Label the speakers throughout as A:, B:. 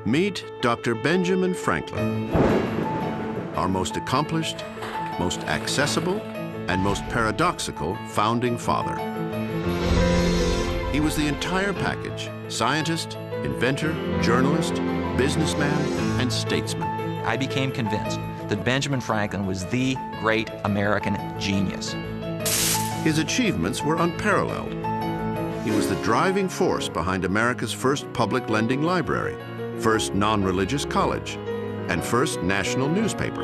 A: Meet Dr. Benjamin Franklin, our most accomplished, most accessible, and most paradoxical founding father. He was the entire package: scientist, inventor, journalist, businessman, and statesman.
B: I became convinced that Benjamin Franklin was the great American genius.
A: His achievements were unparalleled. He was the driving force behind America's first public lending library, first non-religious college, and first national newspaper.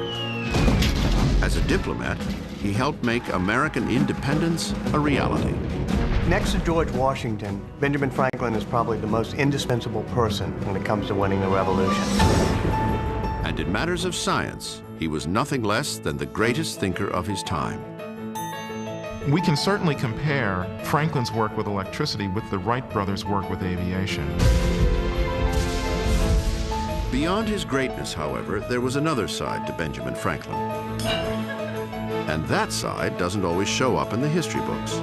A: As a diplomat, he helped make American independence a reality.
C: Next to George Washington, Benjamin Franklin is probably the most indispensable person when it comes to winning a revolution.
A: And in matters of science, he was nothing less than the greatest thinker of his time.
D: We can certainly compare Franklin's work with electricity with the Wright brothers' work with aviation.
A: Beyond his greatness, however, there was another side to Benjamin Franklin. And that side doesn't always show up in the history books.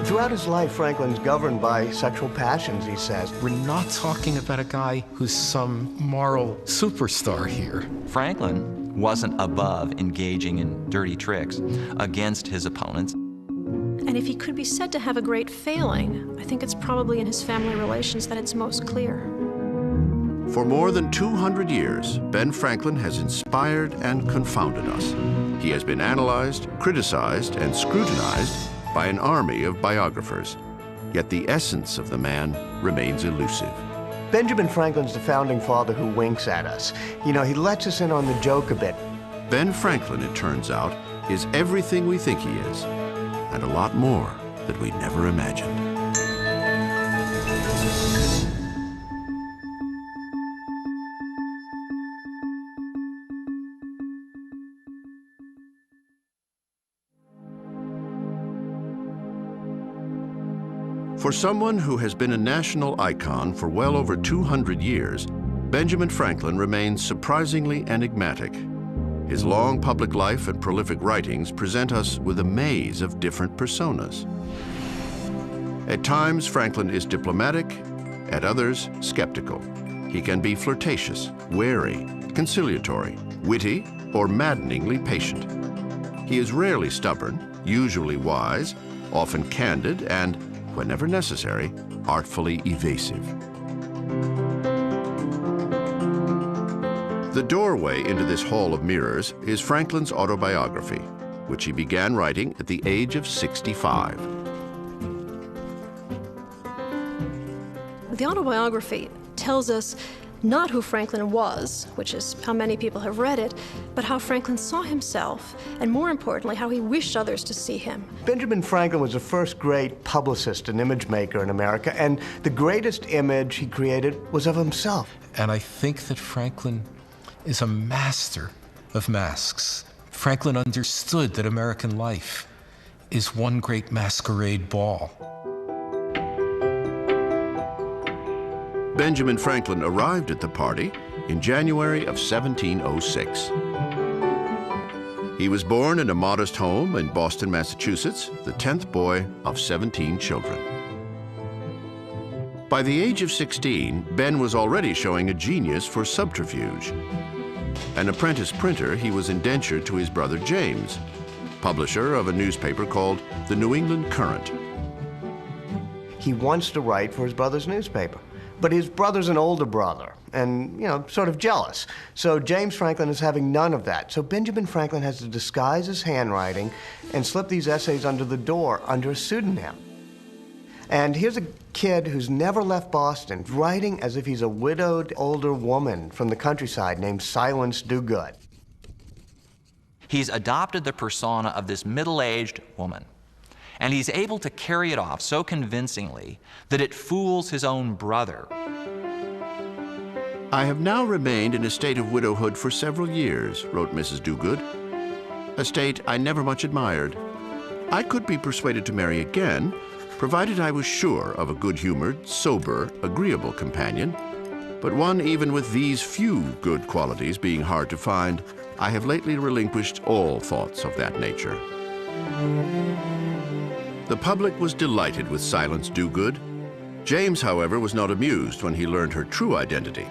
C: Throughout his life, Franklin's governed by sexual passions, he says.
E: We're not talking about a guy who's some moral superstar here.
B: Franklin wasn't above engaging in dirty tricks against his opponents.
F: And if he could be said to have a great failing, I think it's probably in his family relations that it's most clear.
A: For more than 200 years, Ben Franklin has inspired and confounded us. He has been analyzed, criticized, and scrutinized by an army of biographers. Yet the essence of the man remains elusive.
C: Benjamin Franklin's the founding father who winks at us. You know, he lets us in on the joke a bit.
A: Ben Franklin, it turns out, is everything we think he is, and a lot more that we never imagined. For someone who has been a national icon for well over 200 years, Benjamin Franklin remains surprisingly enigmatic. His long public life and prolific writings present us with a maze of different personas. At times, Franklin is diplomatic, at others, skeptical. He can be flirtatious, wary, conciliatory, witty, or maddeningly patient. He is rarely stubborn, usually wise, often candid, and, whenever necessary, artfully evasive. The doorway into this hall of mirrors is Franklin's autobiography, which he began writing at the age of 65.
F: The autobiography tells us not who Franklin was, which is how many people have read it, but how Franklin saw himself, and more importantly, how he wished others to see him.
C: Benjamin Franklin was the first great publicist and image maker in America, and the greatest image he created was of himself.
E: And I think that Franklin is a master of masks. Franklin understood that American life is one great masquerade ball.
A: Benjamin Franklin arrived at the party in January of 1706. He was born in a modest home in Boston, Massachusetts, the 10th boy of 17 children. By the age of 16, Ben was already showing a genius for subterfuge. An apprentice printer, he was indentured to his brother James, publisher of a newspaper called the New England Courant.
C: He wants to write for his brother's newspaper. But his brother's an older brother and, you know, sort of jealous. So James Franklin is having none of that. So Benjamin Franklin has to disguise his handwriting and slip these essays under the door under a pseudonym. And here's a kid who's never left Boston, writing as if he's a widowed older woman from the countryside named Silence Dogood.
B: He's adopted the persona of this middle-aged woman. And he's able to carry it off so convincingly that it fools his own brother.
A: I have now remained in a state of widowhood for several years, wrote Mrs. Dogood, a state I never much admired. I could be persuaded to marry again, provided I was sure of a good-humored, sober, agreeable companion. But one even with these few good qualities being hard to find, I have lately relinquished all thoughts of that nature. The public was delighted with Silence Dogood. James, however, was not amused when he learned her true identity.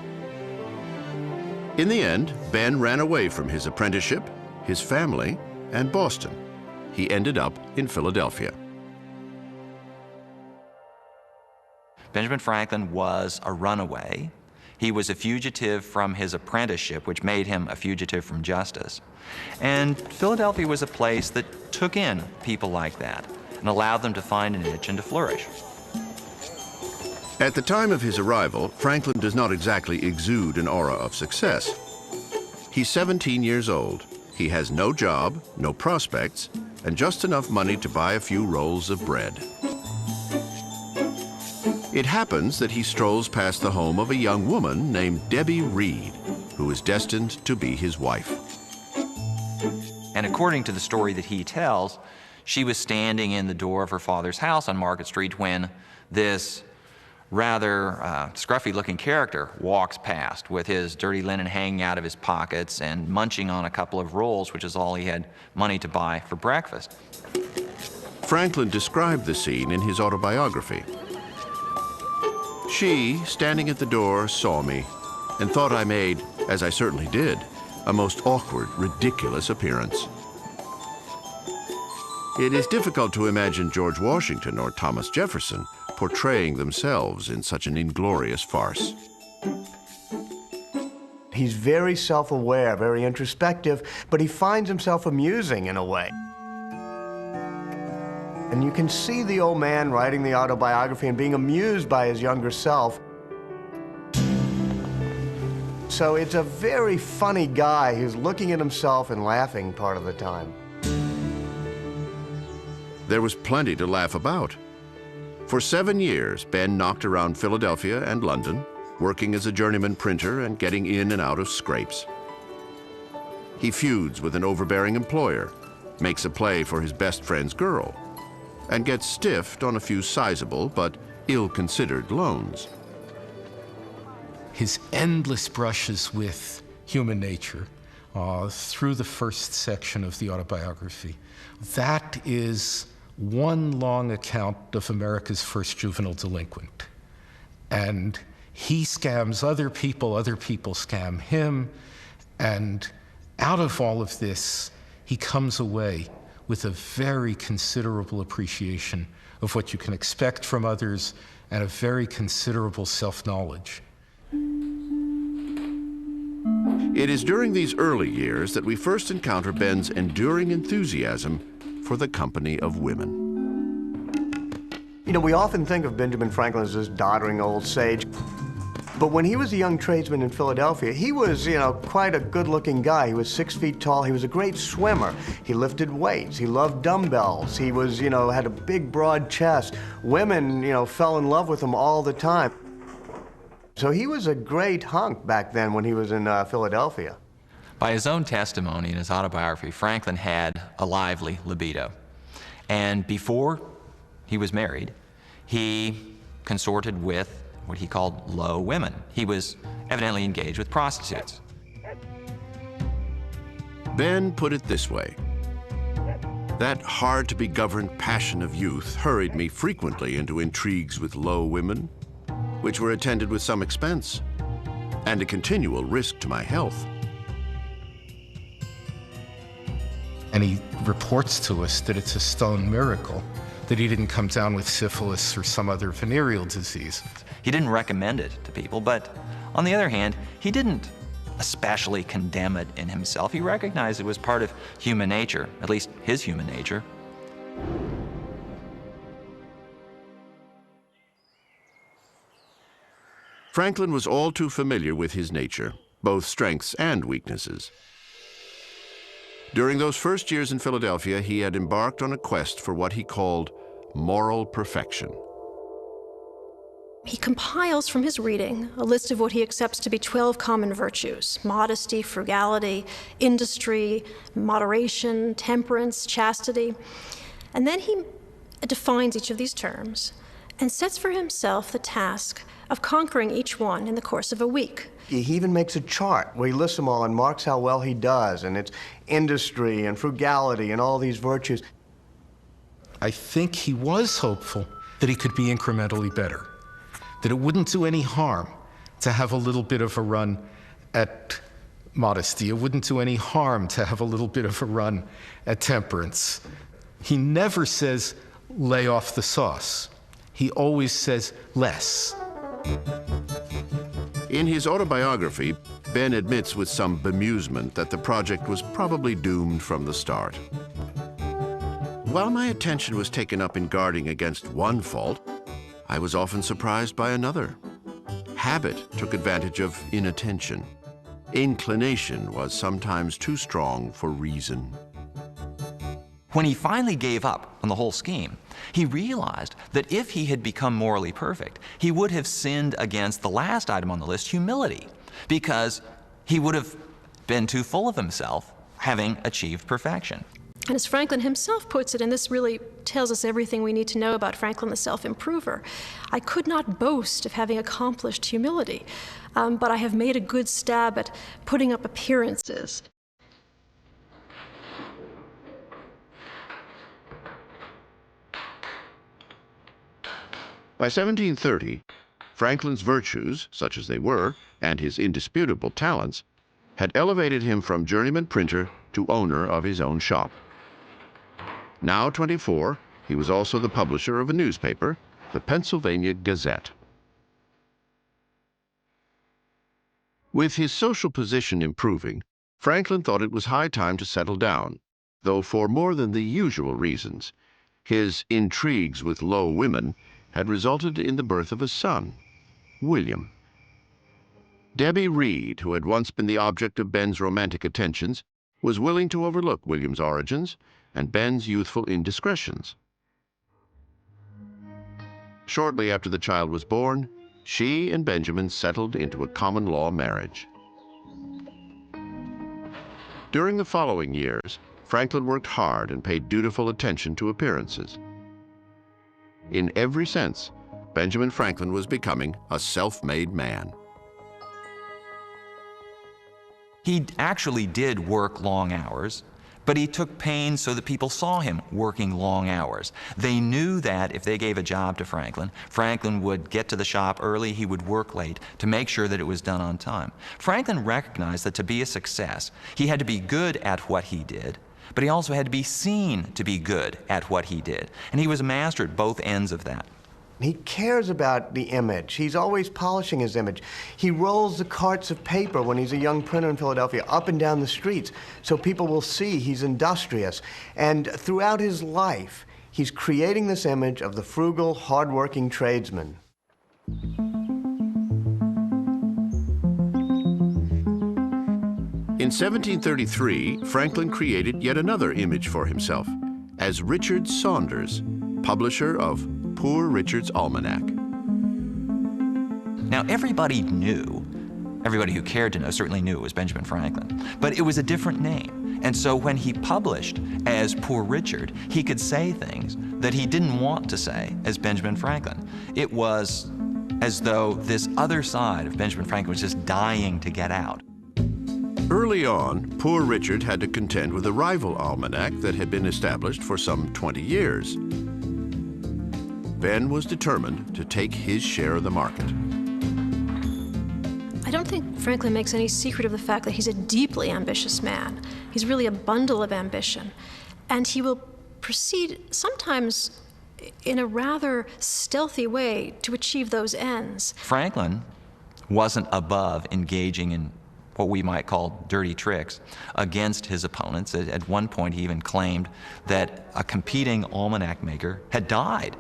A: In the end, Ben ran away from his apprenticeship, his family, and Boston. He ended up in Philadelphia.
B: Benjamin Franklin was a runaway. He was a fugitive from his apprenticeship, which made him a fugitive from justice. And Philadelphia was a place that took in people like that and allowed them to find a niche and to flourish.
A: At the time of his arrival, Franklin does not exactly exude an aura of success. He's 17 years old. He has no job, no prospects, and just enough money to buy a few rolls of bread. It happens that he strolls past the home of a young woman named Debbie Reed, who is destined to be his wife.
B: And according to the story that he tells, she was standing in the door of her father's house on Market Street when this rather scruffy-looking character walks past with his dirty linen hanging out of his pockets and munching on a couple of rolls, which is all he had money to buy for breakfast.
A: Franklin described the scene in his autobiography. She, standing at the door, saw me and thought I made, as I certainly did, a most awkward, ridiculous appearance. It is difficult to imagine George Washington or Thomas Jefferson portraying themselves in such an inglorious farce.
C: He's very self-aware, very introspective, but he finds himself amusing in a way. And you can see the old man writing the autobiography and being amused by his younger self. So it's a very funny guy who's looking at himself and laughing part of the time.
A: There was plenty to laugh about. For 7 years, Ben knocked around Philadelphia and London, working as a journeyman printer and getting in and out of scrapes. He feuds with an overbearing employer, makes a play for his best friend's girl, and gets stiffed on a few sizable but ill-considered loans.
E: His endless brushes with human nature through the first section of the autobiography, that is one long account of America's first juvenile delinquent. And he scams other people scam him, and out of all of this, he comes away with a very considerable appreciation of what you can expect from others and a very considerable self-knowledge.
A: It is during these early years that we first encounter Ben's enduring enthusiasm for the company of women.
C: You know, we often think of Benjamin Franklin as this doddering old sage. But when he was a young tradesman in Philadelphia, he was, quite a good-looking guy. He was 6 feet tall. He was a great swimmer. He lifted weights. He loved dumbbells. He was, had a big, broad chest. Women, fell in love with him all the time. So he was a great hunk back then when he was in Philadelphia.
B: By his own testimony in his autobiography, Franklin had a lively libido. And before he was married, he consorted with what he called low women. He was evidently engaged with prostitutes.
A: Ben put it this way: that hard-to-be-governed passion of youth hurried me frequently into intrigues with low women, which were attended with some expense and a continual risk to my health.
E: And he reports to us that it's a stone miracle that he didn't come down with syphilis or some other venereal disease.
B: He didn't recommend it to people, but on the other hand, he didn't especially condemn it in himself. He recognized it was part of human nature, at least his human nature.
A: Franklin was all too familiar with his nature, both strengths and weaknesses. During those first years in Philadelphia, he had embarked on a quest for what he called moral perfection.
F: He compiles from his reading a list of what he accepts to be 12 common virtues: modesty, frugality, industry, moderation, temperance, chastity. And then he defines each of these terms and sets for himself the task of conquering each one in the course of a week.
C: He even makes a chart where he lists them all and marks how well he does, and it's industry and frugality and all these virtues.
E: I think he was hopeful that he could be incrementally better, that it wouldn't do any harm to have a little bit of a run at modesty. It wouldn't do any harm to have a little bit of a run at temperance. He never says, lay off the sauce. He always says, less.
A: In his autobiography, Ben admits with some bemusement that the project was probably doomed from the start. While my attention was taken up in guarding against one fault, I was often surprised by another. Habit took advantage of inattention. Inclination was sometimes too strong for reason.
B: When he finally gave up on the whole scheme, he realized that if he had become morally perfect, he would have sinned against the last item on the list, humility, because he would have been too full of himself, having achieved perfection.
F: And as Franklin himself puts it, and this really tells us everything we need to know about Franklin the self-improver, I could not boast of having accomplished humility, but I have made a good stab at putting up appearances.
A: By 1730, Franklin's virtues, such as they were, and his indisputable talents, had elevated him from journeyman printer to owner of his own shop. Now 24, he was also the publisher of a newspaper, the Pennsylvania Gazette. With his social position improving, Franklin thought it was high time to settle down, though for more than the usual reasons. His intrigues with low women had resulted in the birth of a son, William. Debbie Reed, who had once been the object of Ben's romantic attentions, was willing to overlook William's origins and Ben's youthful indiscretions. Shortly after the child was born, she and Benjamin settled into a common-law marriage. During the following years, Franklin worked hard and paid dutiful attention to appearances. In every sense, Benjamin Franklin was becoming a self-made man.
B: He actually did work long hours, but he took pains so that people saw him working long hours. They knew that if they gave a job to Franklin, Franklin would get to the shop early, he would work late to make sure that it was done on time. Franklin recognized that to be a success, he had to be good at what he did, but he also had to be seen to be good at what he did. And he was a master at both ends of that.
C: He cares about the image. He's always polishing his image. He rolls the carts of paper when he's a young printer in Philadelphia up and down the streets so people will see he's industrious. And throughout his life, he's creating this image of the frugal, hardworking tradesman.
A: In 1733, Franklin created yet another image for himself as Richard Saunders, publisher of Poor Richard's Almanac.
B: Now, everybody who cared to know certainly knew it was Benjamin Franklin, but it was a different name. And so when he published as Poor Richard, he could say things that he didn't want to say as Benjamin Franklin. It was as though this other side of Benjamin Franklin was just dying to get out.
A: Early on, Poor Richard had to contend with a rival almanac that had been established for some 20 years. Ben was determined to take his share of the market.
F: I don't think Franklin makes any secret of the fact that he's a deeply ambitious man. He's really a bundle of ambition. And he will proceed sometimes in a rather stealthy way to achieve those ends.
B: Franklin wasn't above engaging in what we might call dirty tricks against his opponents. At one point, he even claimed that a competing almanac maker had died.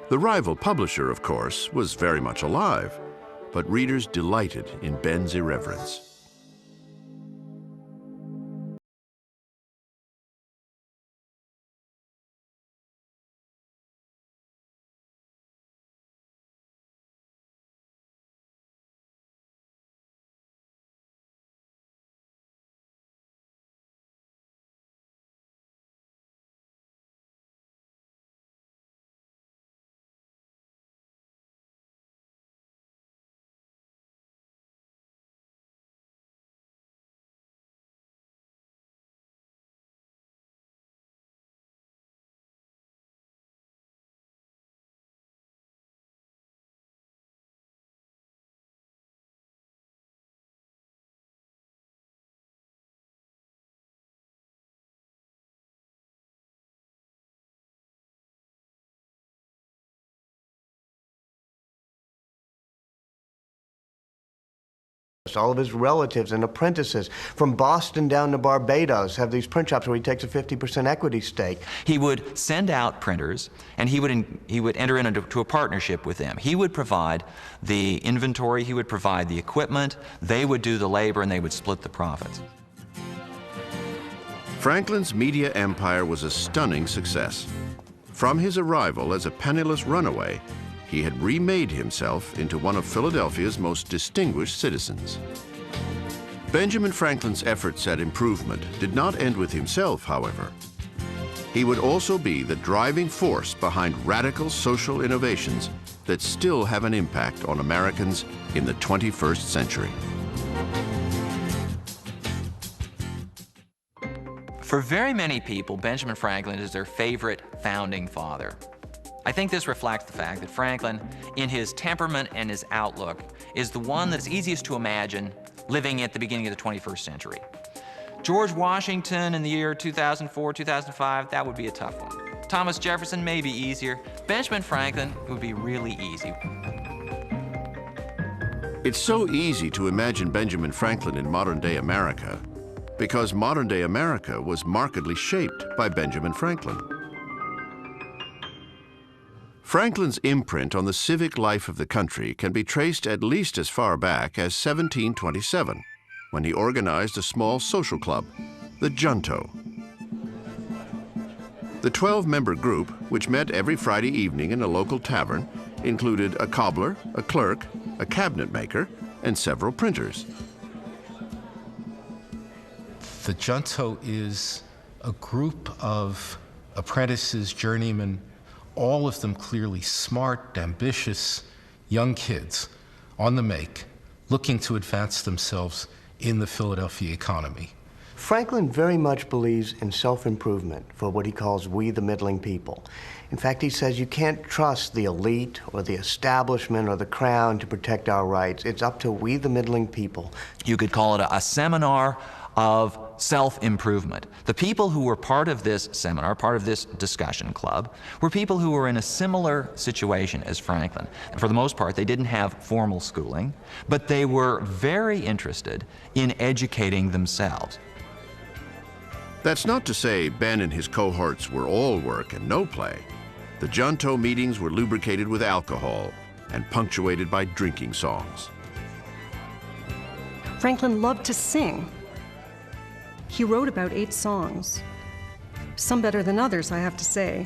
A: The rival publisher, of course, was very much alive, but readers delighted in Ben's irreverence.
C: All of his relatives and apprentices from Boston down to Barbados have these print shops where he takes a 50% equity stake.
B: He would send out printers, and he would enter into a partnership with them. He would provide the inventory, he would provide the equipment, they would do the labor, and they would split the profits.
A: Franklin's media empire was a stunning success. From his arrival as a penniless runaway, he had remade himself into one of Philadelphia's most distinguished citizens. Benjamin Franklin's efforts at improvement did not end with himself, however. He would also be the driving force behind radical social innovations that still have an impact on Americans in the 21st century.
B: For very many people, Benjamin Franklin is their favorite founding father. I think this reflects the fact that Franklin, in his temperament and his outlook, is the one that's easiest to imagine living at the beginning of the 21st century. George Washington in the year 2004, 2005, that would be a tough one. Thomas Jefferson may be easier. Benjamin Franklin would be really easy.
A: It's so easy to imagine Benjamin Franklin in modern-day America because modern-day America was markedly shaped by Benjamin Franklin. Franklin's imprint on the civic life of the country can be traced at least as far back as 1727, when he organized a small social club, the Junto. The 12-member group, which met every Friday evening in a local tavern, included a cobbler, a clerk, a cabinet maker, and several printers.
E: The Junto is a group of apprentices, journeymen, all of them clearly smart, ambitious, young kids on the make, looking to advance themselves in the Philadelphia economy.
C: Franklin very much believes in self-improvement for what he calls we the middling people. In fact, he says you can't trust the elite or the establishment or the crown to protect our rights. It's up to we the middling people.
B: You could call it a seminar of self-improvement. The people who were part of this seminar, part of this discussion club, were people who were in a similar situation as Franklin. And for the most part, they didn't have formal schooling, but they were very interested in educating themselves.
A: That's not to say Ben and his cohorts were all work and no play. The Junto meetings were lubricated with alcohol and punctuated by drinking songs.
G: Franklin loved to sing. He wrote about 8 songs, some better than others, I have to say.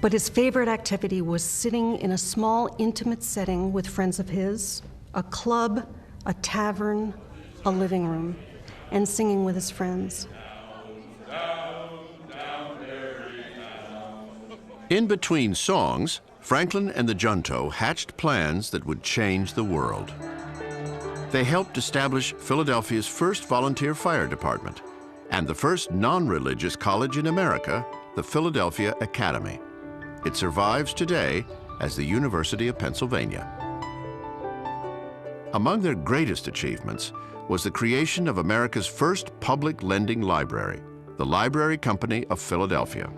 G: But his favorite activity was sitting in a small, intimate setting with friends of his, a club, a tavern, a living room, and singing with his friends.
A: In between songs, Franklin and the Junto hatched plans that would change the world. They helped establish Philadelphia's first volunteer fire department and the first non-religious college in America, the Philadelphia Academy. It survives today as the University of Pennsylvania. Among their greatest achievements was the creation of America's first public lending library, the Library Company of Philadelphia.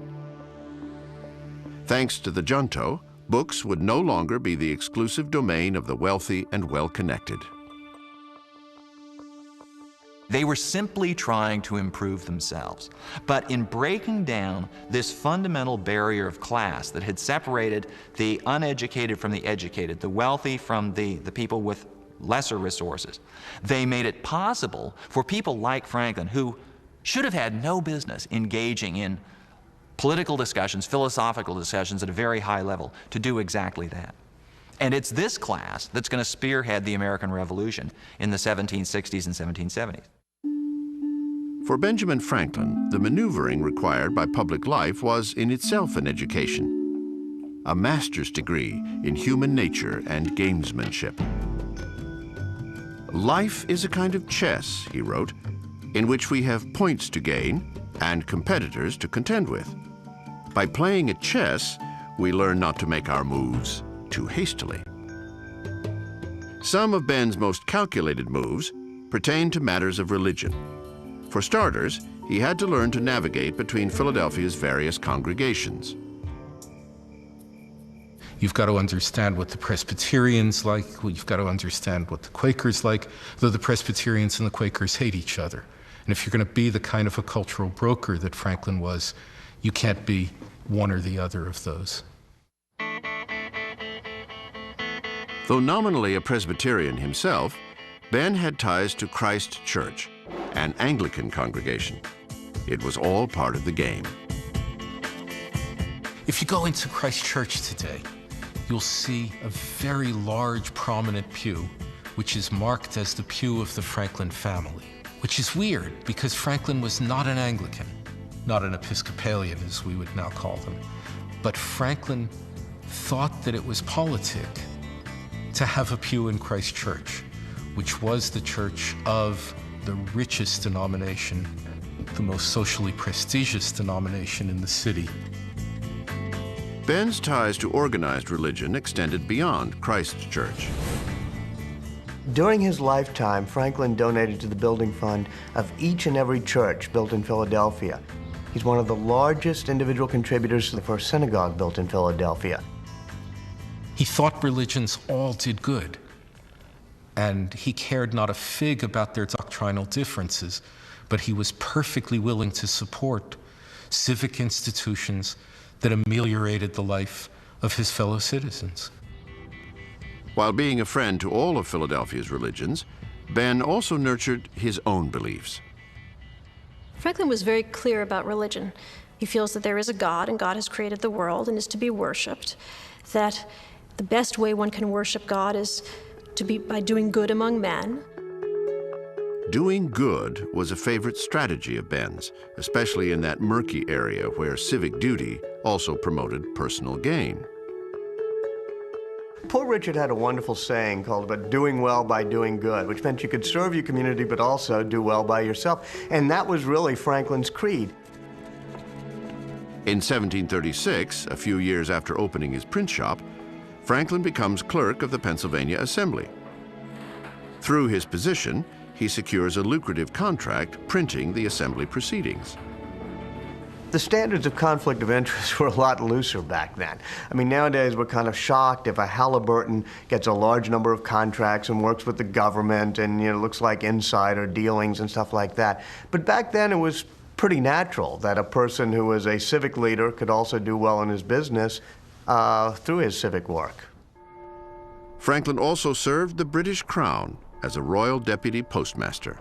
A: Thanks to the Junto, books would no longer be the exclusive domain of the wealthy and well-connected.
B: They were simply trying to improve themselves. But in breaking down this fundamental barrier of class that had separated the uneducated from the educated, the wealthy from the people with lesser resources, they made it possible for people like Franklin, who should have had no business engaging in political discussions, philosophical discussions at a very high level, to do exactly that. And it's this class that's going to spearhead the American Revolution in the 1760s and 1770s.
A: For Benjamin Franklin, the maneuvering required by public life was in itself an education, a master's degree in human nature and gamesmanship. Life is a kind of chess, he wrote, in which we have points to gain and competitors to contend with. By playing at chess, we learn not to make our moves too hastily. Some of Ben's most calculated moves pertain to matters of religion. For starters, he had to learn to navigate between Philadelphia's various congregations.
E: You've got to understand what the Presbyterians like. You've got to understand what the Quakers like, though the Presbyterians and the Quakers hate each other. And if you're going to be the kind of a cultural broker that Franklin was, you can't be one or the other of those.
A: Though nominally a Presbyterian himself, Ben had ties to Christ Church, an Anglican congregation. It was all part of the game.
E: If you go into Christ Church today, you'll see a very large, prominent pew, which is marked as the pew of the Franklin family, which is weird because Franklin was not an Anglican, not an Episcopalian as we would now call them. But Franklin thought that it was politic to have a pew in Christ Church, which was the church of the richest denomination, the most socially prestigious denomination in the city.
A: Ben's ties to organized religion extended beyond Christ Church.
C: During his lifetime, Franklin donated to the building fund of each and every church built in Philadelphia. He's one of the largest individual contributors to the first synagogue built in Philadelphia.
E: He thought religions all did good, and he cared not a fig about their doctrinal differences, but he was perfectly willing to support civic institutions that ameliorated the life of his fellow citizens.
A: While being a friend to all of Philadelphia's religions, Ben also nurtured his own beliefs.
F: Franklin was very clear about religion. He feels that there is a God, and God has created the world and is to be worshipped, that the best way one can worship God is by doing good among men.
A: Doing good was a favorite strategy of Ben's, especially in that murky area where civic duty also promoted personal gain.
C: Poor Richard had a wonderful saying called about doing well by doing good, which meant you could serve your community but also do well by yourself. And that was really Franklin's creed.
A: In 1736, a few years after opening his print shop, Franklin becomes clerk of the Pennsylvania Assembly. Through his position, he secures a lucrative contract printing the Assembly proceedings.
C: The standards of conflict of interest were a lot looser back then. I mean, nowadays we're kind of shocked if a Halliburton gets a large number of contracts and works with the government and, you know, looks like insider dealings and stuff like that. But back then it was pretty natural that a person who was a civic leader could also do well in his business through his civic work.
A: Franklin also served the British Crown as a royal deputy postmaster.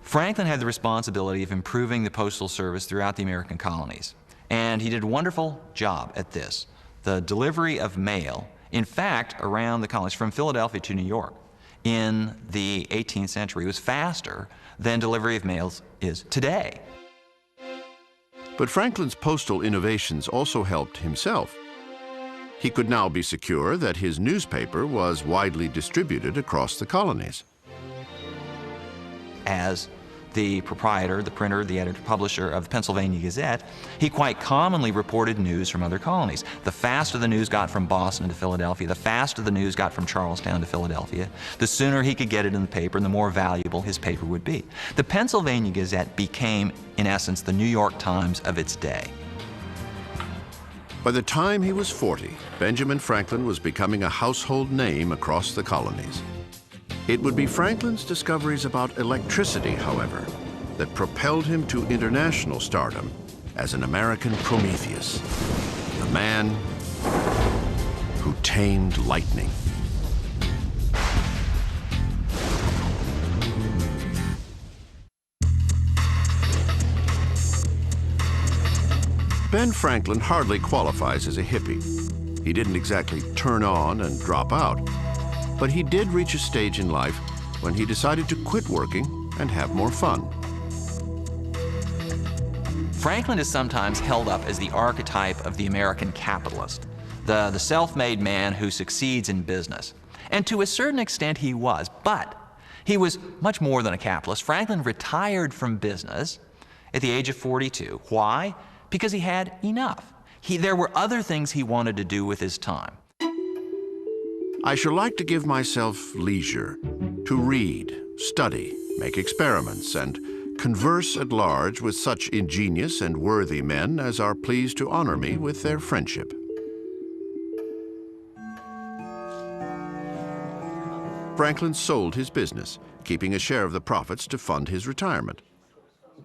B: Franklin had the responsibility of improving the postal service throughout the American colonies, and he did a wonderful job at this. The delivery of mail, in fact, around the colonies from Philadelphia to New York in the 18th century was faster than delivery of mails is today.
A: But Franklin's postal innovations also helped himself. He could now be secure that his newspaper was widely distributed across the colonies.
B: As the proprietor, the printer, the editor, publisher of the Pennsylvania Gazette, he quite commonly reported news from other colonies. The faster the news got from Boston to Philadelphia, the faster the news got from Charlestown to Philadelphia, the sooner he could get it in the paper and the more valuable his paper would be. The Pennsylvania Gazette became, in essence, the New York Times of its day.
A: By the time he was 40, Benjamin Franklin was becoming a household name across the colonies. It would be Franklin's discoveries about electricity, however, that propelled him to international stardom as an American Prometheus, the man who tamed lightning. Ben Franklin hardly qualifies as a hippie. He didn't exactly turn on and drop out, but he did reach a stage in life when he decided to quit working and have more fun.
B: Franklin is sometimes held up as the archetype of the American capitalist, the self-made man who succeeds in business. And to a certain extent he was, but he was much more than a capitalist. Franklin retired from business at the age of 42. Why? Because he had enough. There were other things he wanted to do with his time.
A: I shall like to give myself leisure to read, study, make experiments, and converse at large with such ingenious and worthy men as are pleased to honor me with their friendship. Franklin sold his business, keeping a share of the profits to fund his retirement.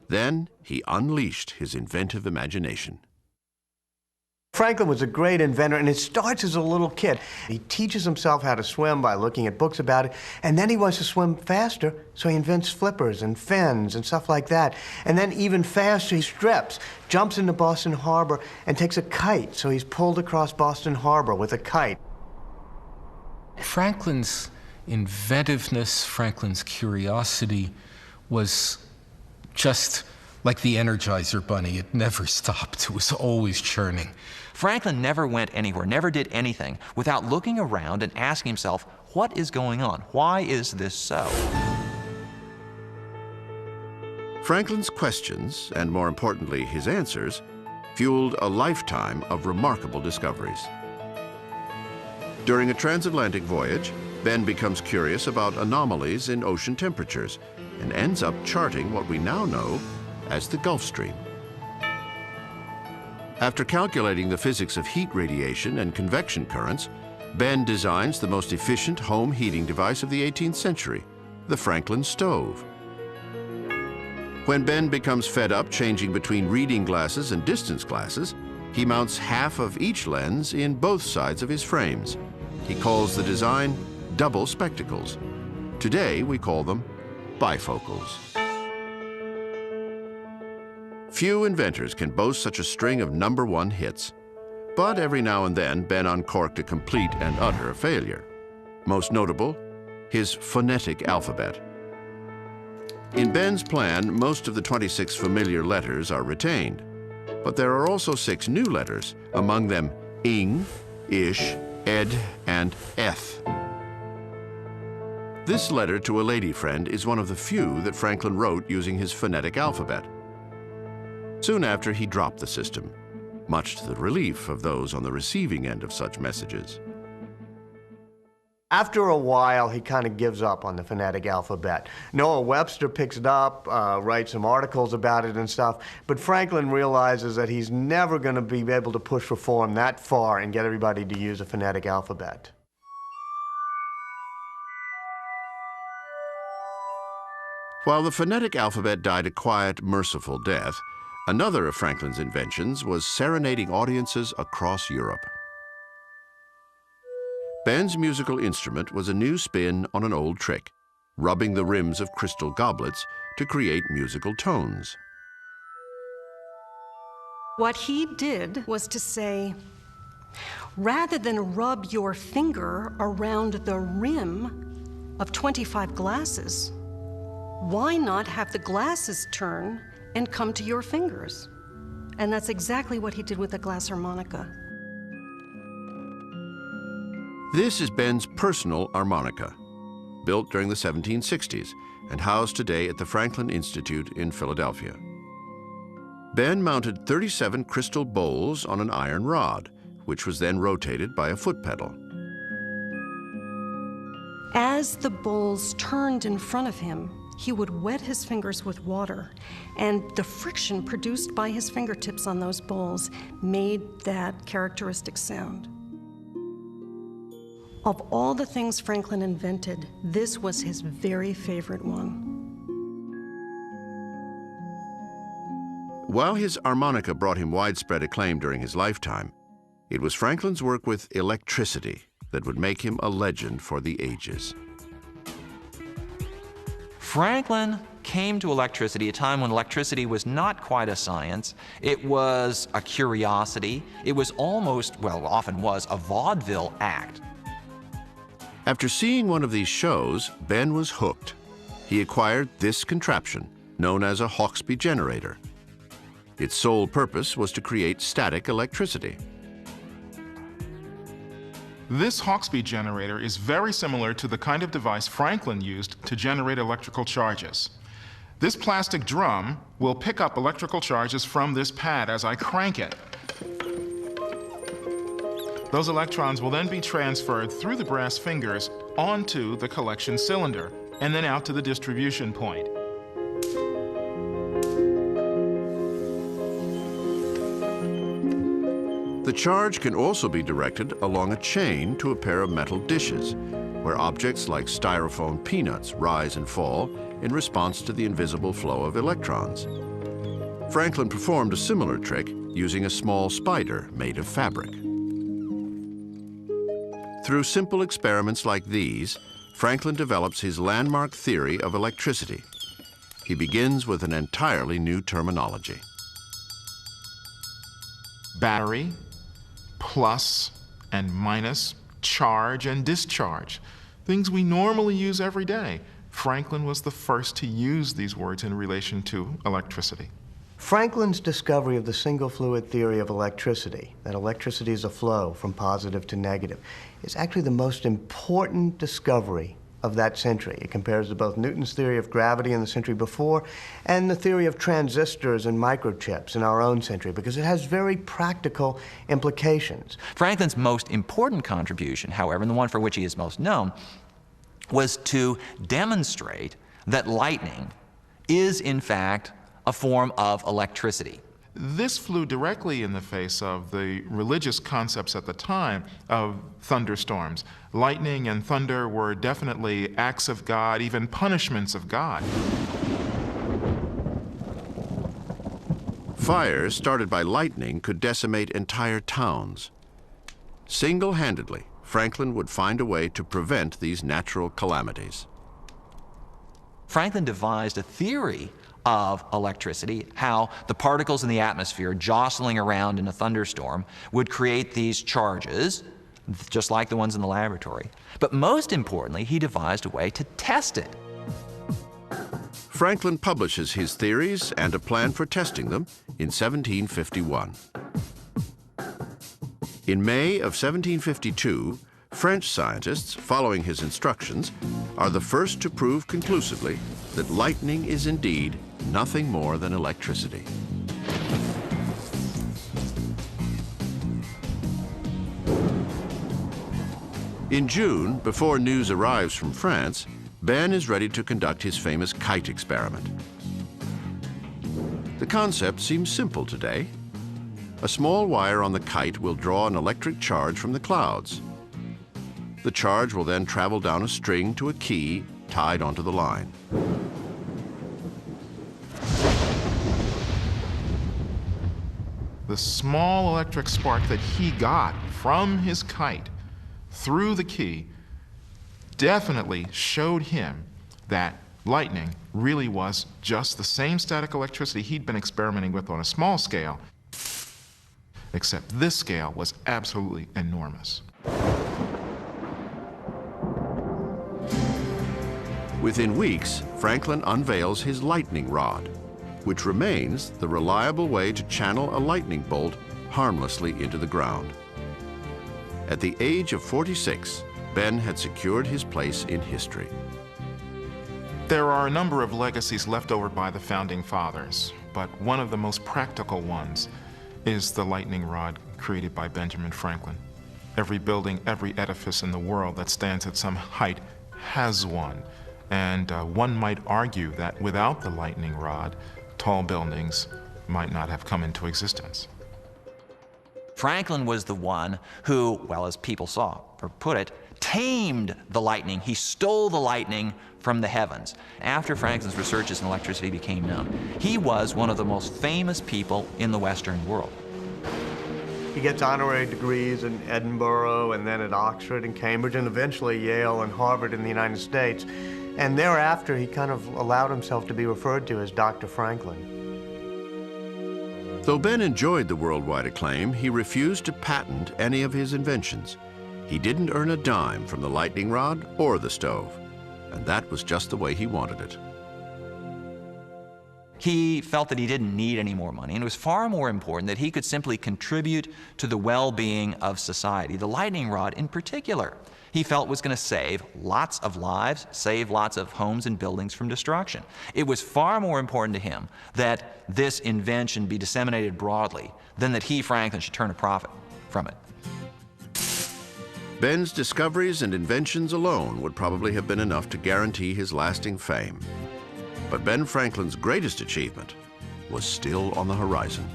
A: Then he unleashed his inventive imagination.
C: Franklin was a great inventor, and it starts as a little kid. He teaches himself how to swim by looking at books about it, and then he wants to swim faster, so he invents flippers and fins and stuff like that. And then even faster, he strips, jumps into Boston Harbor, and takes a kite, so he's pulled across Boston Harbor with a kite.
E: Franklin's inventiveness, Franklin's curiosity was just like the Energizer Bunny. It never stopped. It was always churning.
B: Franklin never went anywhere, never did anything without looking around and asking himself, what is going on? Why is this so?
A: Franklin's questions, and more importantly, his answers, fueled a lifetime of remarkable discoveries. During a transatlantic voyage, Ben becomes curious about anomalies in ocean temperatures and ends up charting what we now know as the Gulf Stream. After calculating the physics of heat radiation and convection currents, Ben designs the most efficient home heating device of the 18th century, the Franklin stove. When Ben becomes fed up changing between reading glasses and distance glasses, he mounts half of each lens in both sides of his frames. He calls the design double spectacles. Today, we call them bifocals. Few inventors can boast such a string of #1 hits. But every now and then, Ben uncorked a complete and utter failure. Most notable, his phonetic alphabet. In Ben's plan, most of the 26 familiar letters are retained. But there are also 6 new letters, among them ing, ish, ed, and eth. This letter to a lady friend is one of the few that Franklin wrote using his phonetic alphabet. Soon after, he dropped the system, much to the relief of those on the receiving end of such messages.
C: After a while, he kind of gives up on the phonetic alphabet. Noah Webster picks it up, writes some articles about it and stuff, but Franklin realizes that he's never going to be able to push reform that far and get everybody to use a phonetic alphabet.
A: While the phonetic alphabet died a quiet, merciful death, another of Franklin's inventions was serenading audiences across Europe. Ben's musical instrument was a new spin on an old trick, rubbing the rims of crystal goblets to create musical tones.
G: What he did was to say, rather than rub your finger around the rim of 25 glasses, why not have the glasses turn and come to your fingers? And that's exactly what he did with the glass harmonica.
A: This is Ben's personal harmonica, built during the 1760s and housed today at the Franklin Institute in Philadelphia. Ben mounted 37 crystal bowls on an iron rod, which was then rotated by a foot pedal.
G: As the bowls turned in front of him, he would wet his fingers with water, and the friction produced by his fingertips on those bowls made that characteristic sound. Of all the things Franklin invented, this was his very favorite one.
A: While his harmonica brought him widespread acclaim during his lifetime, it was Franklin's work with electricity that would make him a legend for the ages.
B: Franklin came to electricity at a time when electricity was not quite a science. It was a curiosity. It was almost, well, often was, a vaudeville act.
A: After seeing one of these shows, Ben was hooked. He acquired this contraption, known as a Hawksby generator. Its sole purpose was to create static electricity.
D: This Hawksby generator is very similar to the kind of device Franklin used to generate electrical charges. This plastic drum will pick up electrical charges from this pad as I crank it. Those electrons will then be transferred through the brass fingers onto the collection cylinder and then out to the distribution point.
A: The charge can also be directed along a chain to a pair of metal dishes, where objects like styrofoam peanuts rise and fall in response to the invisible flow of electrons. Franklin performed a similar trick using a small spider made of fabric. Through simple experiments like these, Franklin develops his landmark theory of electricity. He begins with an entirely new terminology.
D: Battery, plus and minus, charge and discharge, things we normally use every day. Franklin was the first to use these words in relation to electricity.
C: Franklin's discovery of the single fluid theory of electricity, that electricity is a flow from positive to negative, is actually the most important discovery of that century. It compares to both Newton's theory of gravity in the century before and the theory of transistors and microchips in our own century, because it has very practical implications.
B: Franklin's most important contribution, however, and the one for which he is most known, was to demonstrate that lightning is, in fact, a form of electricity.
D: This flew directly in the face of the religious concepts at the time of thunderstorms. Lightning and thunder were definitely acts of God, even punishments of God.
A: Fires started by lightning could decimate entire towns. Single-handedly, Franklin would find a way to prevent these natural calamities.
B: Franklin devised a theory of electricity, how the particles in the atmosphere jostling around in a thunderstorm would create these charges, just like the ones in the laboratory. But most importantly, he devised a way to test it.
A: Franklin publishes his theories and a plan for testing them in 1751. In May of 1752, French scientists, following his instructions, are the first to prove conclusively that lightning is indeed nothing more than electricity. In June, before news arrives from France, Ben is ready to conduct his famous kite experiment. The concept seems simple today. A small wire on the kite will draw an electric charge from the clouds. The charge will then travel down a string to a key tied onto the line.
D: The small electric spark that he got from his kite through the key definitely showed him that lightning really was just the same static electricity he'd been experimenting with on a small scale, except this scale was absolutely enormous.
A: Within weeks, Franklin unveils his lightning rod, which remains the reliable way to channel a lightning bolt harmlessly into the ground. At the age of 46, Ben had secured his place in history.
D: There are a number of legacies left over by the Founding Fathers, but one of the most practical ones is the lightning rod created by Benjamin Franklin. Every building, every edifice in the world that stands at some height has one. And one might argue that without the lightning rod, tall buildings might not have come into existence.
B: Franklin was the one who, well, as people saw, or put it, tamed the lightning. He stole the lightning from the heavens. After Franklin's researches in electricity became known, he was one of the most famous people in the Western world.
C: He gets honorary degrees in Edinburgh and then at Oxford and Cambridge and eventually Yale and Harvard in the United States. And thereafter, he kind of allowed himself to be referred to as Dr. Franklin.
A: Though Ben enjoyed the worldwide acclaim, he refused to patent any of his inventions. He didn't earn a dime from the lightning rod or the stove, and that was just the way he wanted it.
B: He felt that he didn't need any more money, and it was far more important that he could simply contribute to the well-being of society. The lightning rod in particular, he felt was going to save lots of lives, save lots of homes and buildings from destruction. It was far more important to him that this invention be disseminated broadly than that he, Franklin, should turn a profit from it.
A: Ben's discoveries and inventions alone would probably have been enough to guarantee his lasting fame. But Ben Franklin's greatest achievement was still on the horizon.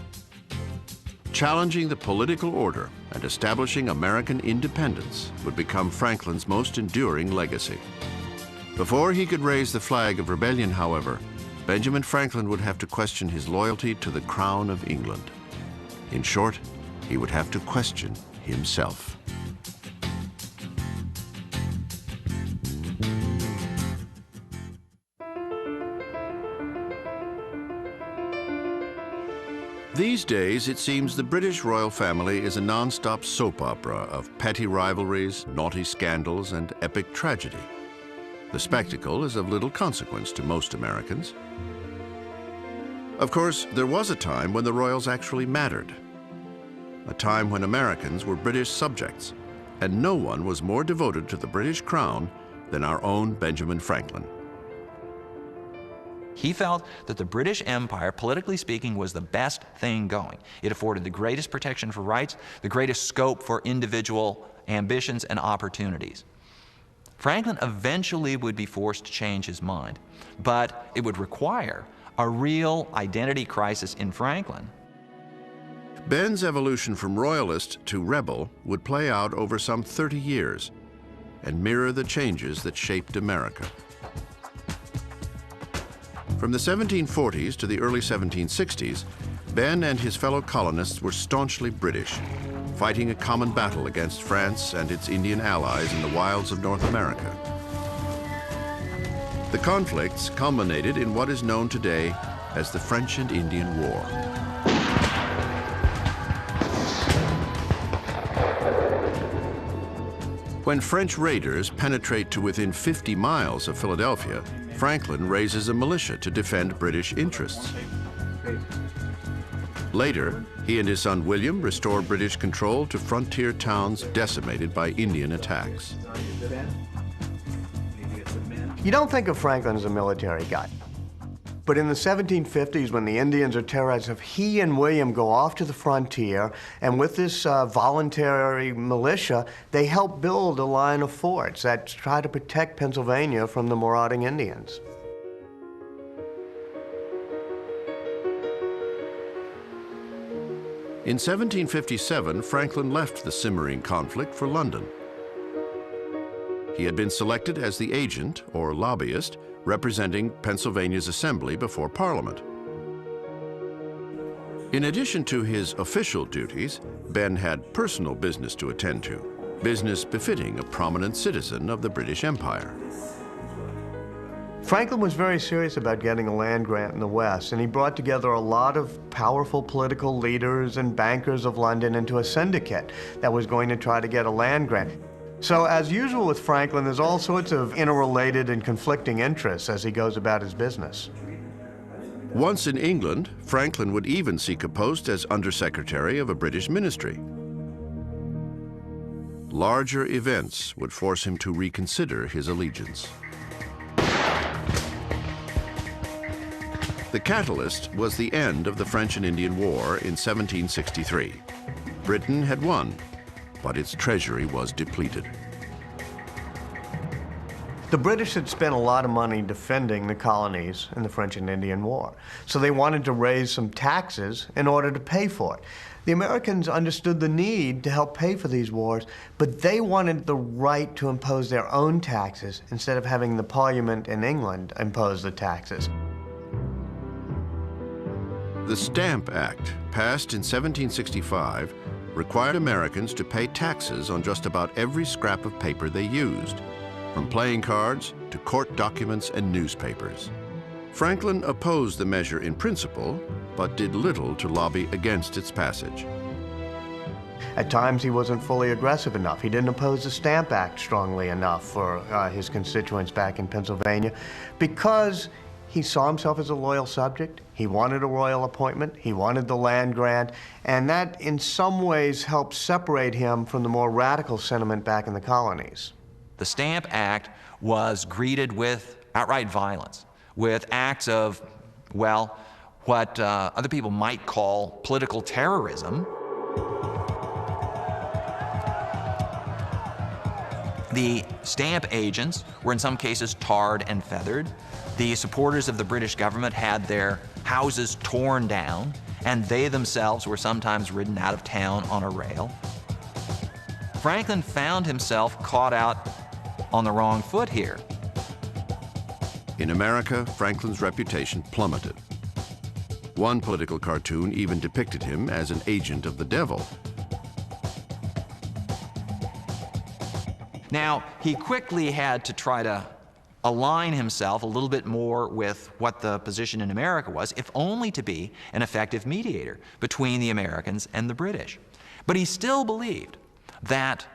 A: Challenging the political order and establishing American independence would become Franklin's most enduring legacy. Before he could raise the flag of rebellion, however, Benjamin Franklin would have to question his loyalty to the Crown of England. In short, he would have to question himself. These days, it seems the British royal family is a non-stop soap opera of petty rivalries, naughty scandals, and epic tragedy. The spectacle is of little consequence to most Americans. Of course, there was a time when the royals actually mattered. A time when Americans were British subjects, and no one was more devoted to the British crown than our own Benjamin Franklin.
B: He felt that the British Empire, politically speaking, was the best thing going. It afforded the greatest protection for rights, the greatest scope for individual ambitions and opportunities. Franklin eventually would be forced to change his mind, but it would require a real identity crisis in Franklin.
A: Ben's evolution from royalist to rebel would play out over some 30 years and mirror the changes that shaped America. From the 1740s to the early 1760s, Ben and his fellow colonists were staunchly British, fighting a common battle against France and its Indian allies in the wilds of North America. The conflicts culminated in what is known today as the French and Indian War. When French raiders penetrate to within 50 miles of Philadelphia, Franklin raises a militia to defend British interests. Later, he and his son William restore British control to frontier towns decimated by Indian attacks.
C: You don't think of Franklin as a military guy. But in the 1750s, when the Indians are terrorized, he and William go off to the frontier, and with this voluntary militia, they help build a line of forts that try to protect Pennsylvania from the marauding Indians.
A: In 1757, Franklin left the simmering conflict for London. He had been selected as the agent, or lobbyist, representing Pennsylvania's assembly before Parliament. In addition to his official duties, Ben had personal business to attend to, business befitting a prominent citizen of the British Empire.
C: Franklin was very serious about getting a land grant in the West, and he brought together a lot of powerful political leaders and bankers of London into a syndicate that was going to try to get a land grant. So, as usual with Franklin, there's all sorts of interrelated and conflicting interests as he goes about his business.
A: Once in England, Franklin would even seek a post as undersecretary of a British ministry. Larger events would force him to reconsider his allegiance. The catalyst was the end of the French and Indian War in 1763. Britain had won, but its treasury was depleted.
C: The British had spent a lot of money defending the colonies in the French and Indian War, so they wanted to raise some taxes in order to pay for it. The Americans understood the need to help pay for these wars, but they wanted the right to impose their own taxes instead of having the Parliament in England impose the taxes.
A: The Stamp Act, passed in 1765, required Americans to pay taxes on just about every scrap of paper they used, from playing cards to court documents and newspapers. Franklin opposed the measure in principle, but did little to lobby against its passage.
C: At times, he wasn't fully aggressive enough. He didn't oppose the Stamp Act strongly enough for his constituents back in Pennsylvania because he saw himself as a loyal subject. He wanted a royal appointment. He wanted the land grant. And that, in some ways, helped separate him from the more radical sentiment back in the colonies.
B: The Stamp Act was greeted with outright violence, with acts of, well, what other people might call political terrorism. The stamp agents were in some cases tarred and feathered. The supporters of the British government had their houses torn down, and they themselves were sometimes ridden out of town on a rail. Franklin found himself caught out on the wrong foot here.
A: In America, Franklin's reputation plummeted. One political cartoon even depicted him as an agent of the devil.
B: Now, he quickly had to try to align himself a little bit more with what the position in America was, if only to be an effective mediator between the Americans and the British. But he still believed that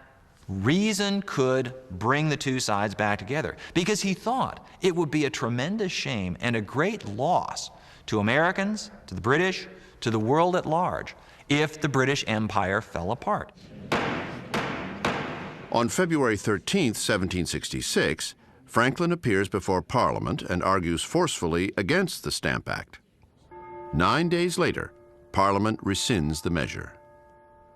B: reason could bring the two sides back together, because he thought it would be a tremendous shame and a great loss to Americans, to the British, to the world at large, if the British Empire fell apart.
A: On February 13, 1766, Franklin appears before Parliament and argues forcefully against the Stamp Act. 9 days later, Parliament rescinds the measure.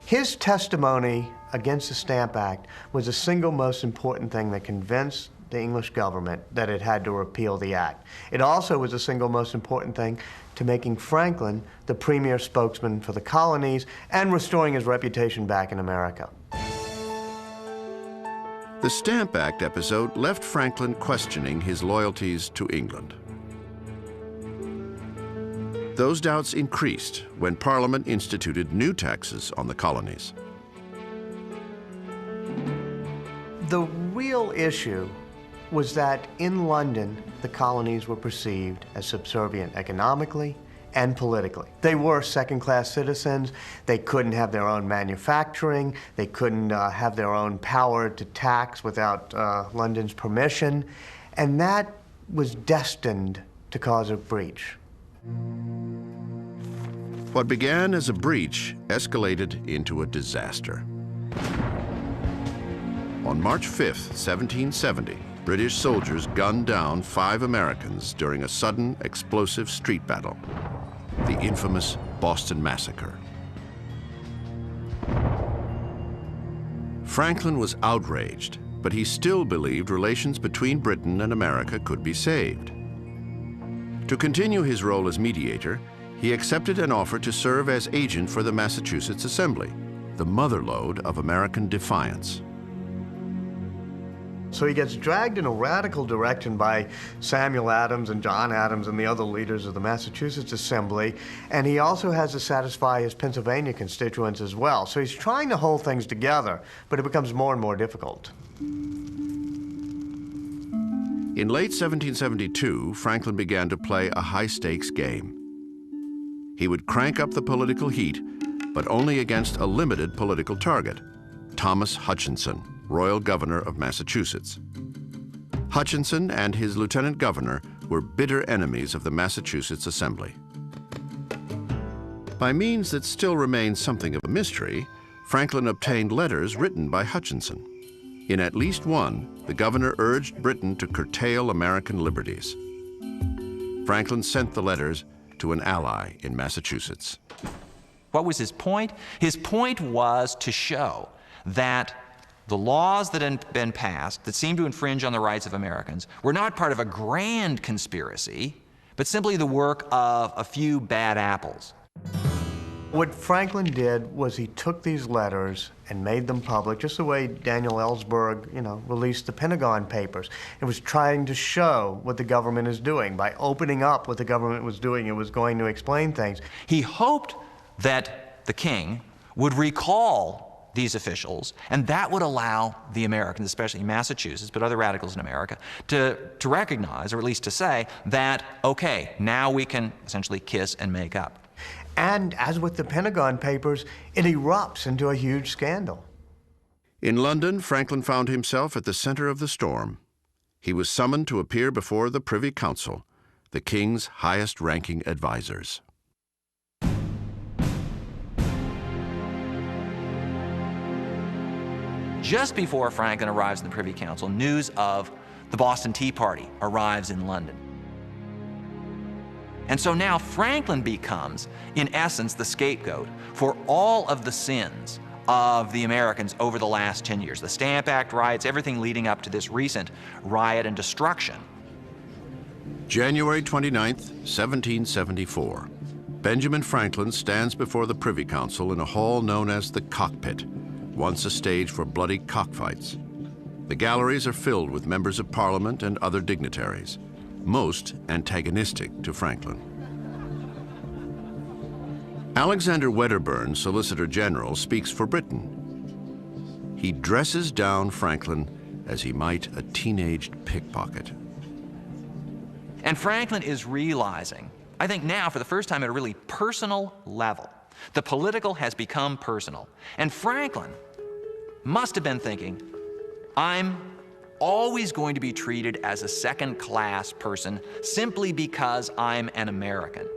C: His testimony against the Stamp Act was the single most important thing that convinced the English government that it had to repeal the act. It also was the single most important thing to making Franklin the premier spokesman for the colonies and restoring his reputation back in America.
A: The Stamp Act episode left Franklin questioning his loyalties to England. Those doubts increased when Parliament instituted new taxes on the colonies.
C: The real issue was that in London, the colonies were perceived as subservient economically and politically. They were second-class citizens. They couldn't have their own manufacturing. They couldn't have their own power to tax without London's permission. And that was destined to cause a breach.
A: What began as a breach escalated into a disaster. On March 5, 1770, British soldiers gunned down 5 Americans during a sudden explosive street battle, the infamous Boston Massacre. Franklin was outraged, but he still believed relations between Britain and America could be saved. To continue his role as mediator, he accepted an offer to serve as agent for the Massachusetts Assembly, the motherlode of American defiance.
C: So he gets dragged in a radical direction by Samuel Adams and John Adams and the other leaders of the Massachusetts Assembly, and he also has to satisfy his Pennsylvania constituents as well. So he's trying to hold things together, but it becomes more and more difficult.
A: In late 1772, Franklin began to play a high-stakes game. He would crank up the political heat, but only against a limited political target, Thomas Hutchinson, Royal Governor of Massachusetts. Hutchinson and his lieutenant governor were bitter enemies of the Massachusetts Assembly. By means that still remain something of a mystery, Franklin obtained letters written by Hutchinson. In at least one, the governor urged Britain to curtail American liberties. Franklin sent the letters to an ally in Massachusetts.
B: What was his point? His point was to show that the laws that had been passed that seemed to infringe on the rights of Americans were not part of a grand conspiracy, but simply the work of a few bad apples.
C: What Franklin did was he took these letters and made them public, just the way Daniel Ellsberg, released the Pentagon Papers. It was trying to show what the government is doing. By opening up what the government was doing, it was going to explain things.
B: He hoped that the king would recall these officials, and that would allow the Americans, especially Massachusetts, but other radicals in America, to recognize, or at least to say that, okay, now we can essentially kiss and make up.
C: And as with the Pentagon Papers, it erupts into a huge scandal.
A: In London, Franklin found himself at the center of the storm. He was summoned to appear before the Privy Council, the king's highest-ranking advisors.
B: Just before Franklin arrives in the Privy Council, news of the Boston Tea Party arrives in London. And so now Franklin becomes, in essence, the scapegoat for all of the sins of the Americans over the last 10 years. The Stamp Act riots, everything leading up to this recent riot and destruction.
A: January 29th, 1774. Benjamin Franklin stands before the Privy Council in a hall known as the Cockpit, once a stage for bloody cockfights. The galleries are filled with members of Parliament and other dignitaries, most antagonistic to Franklin. Alexander Wedderburn, Solicitor General, speaks for Britain. He dresses down Franklin as he might a teenaged pickpocket.
B: And Franklin is realizing, I think now for the first time at a really personal level, the political has become personal. And Franklin must have been thinking, I'm always going to be treated as a second-class person simply because I'm an American.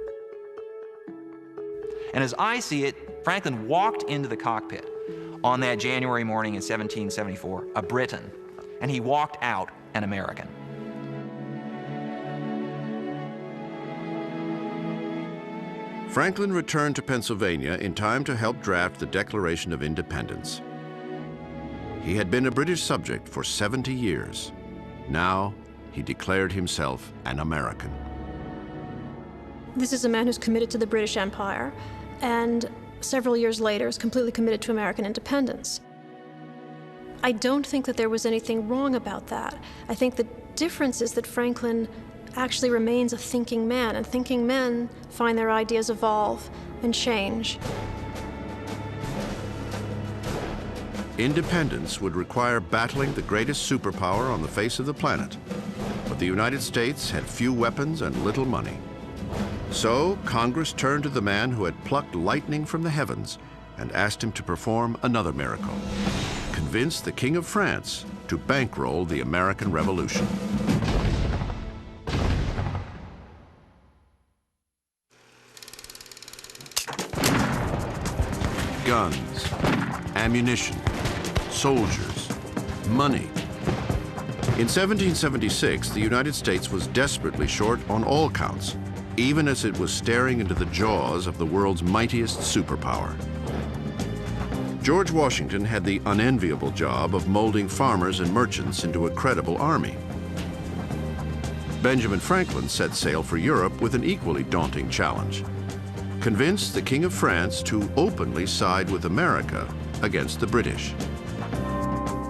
B: And as I see it, Franklin walked into the cockpit on that January morning in 1774, a Briton, and he walked out an American.
A: Franklin returned to Pennsylvania in time to help draft the Declaration of Independence. He had been a British subject for 70 years. Now, he declared himself an American.
F: This is a man who's committed to the British Empire, and several years later is completely committed to American independence. I don't think that there was anything wrong about that. I think the difference is that Franklin actually remains a thinking man, and thinking men find their ideas evolve and change.
A: Independence would require battling the greatest superpower on the face of the planet. But the United States had few weapons and little money. So Congress turned to the man who had plucked lightning from the heavens and asked him to perform another miracle, convince the King of France to bankroll the American Revolution. Guns, ammunition, soldiers, money. In 1776, the United States was desperately short on all counts, even as it was staring into the jaws of the world's mightiest superpower. George Washington had the unenviable job of molding farmers and merchants into a credible army. Benjamin Franklin set sail for Europe with an equally daunting challenge: convince the King of France to openly side with America against the British.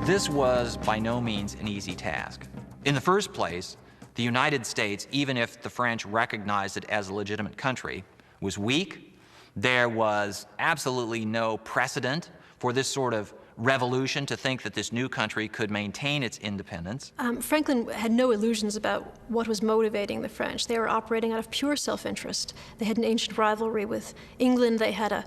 B: This was by no means an easy task. In the first place, the United States, even if the French recognized it as a legitimate country, was weak. There was absolutely no precedent for this sort of revolution to think that this new country could maintain its independence.
F: Franklin had no illusions about what was motivating the French. They were operating out of pure self-interest. They had an ancient rivalry with England. They had a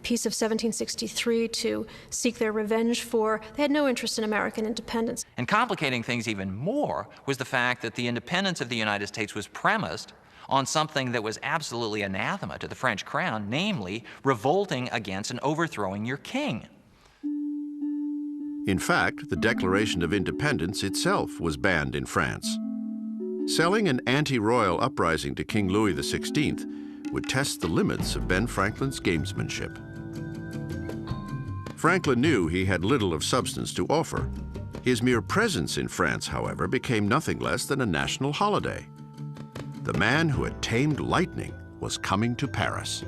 F: peace of 1763 to seek their revenge for. They had no interest in American independence.
B: And complicating things even more was the fact that the independence of the United States was premised on something that was absolutely anathema to the French crown, namely revolting against and overthrowing your king.
A: In fact, the Declaration of Independence itself was banned in France. Selling an anti-royal uprising to King Louis XVI would test the limits of Ben Franklin's gamesmanship. Franklin knew he had little of substance to offer. His mere presence in France, however, became nothing less than a national holiday. The man who had tamed lightning was coming to Paris.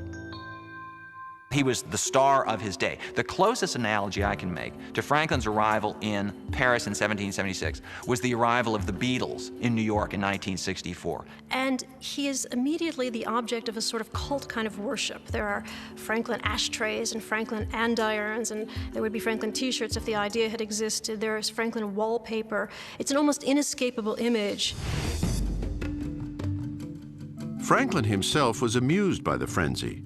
B: He was the star of his day. The closest analogy I can make to Franklin's arrival in Paris in 1776 was the arrival of the Beatles in New York in 1964.
F: And he is immediately the object of a sort of cult kind of worship. There are Franklin ashtrays and Franklin andirons, and there would be Franklin t-shirts if the idea had existed. There is Franklin wallpaper. It's an almost inescapable image.
A: Franklin himself was amused by the frenzy.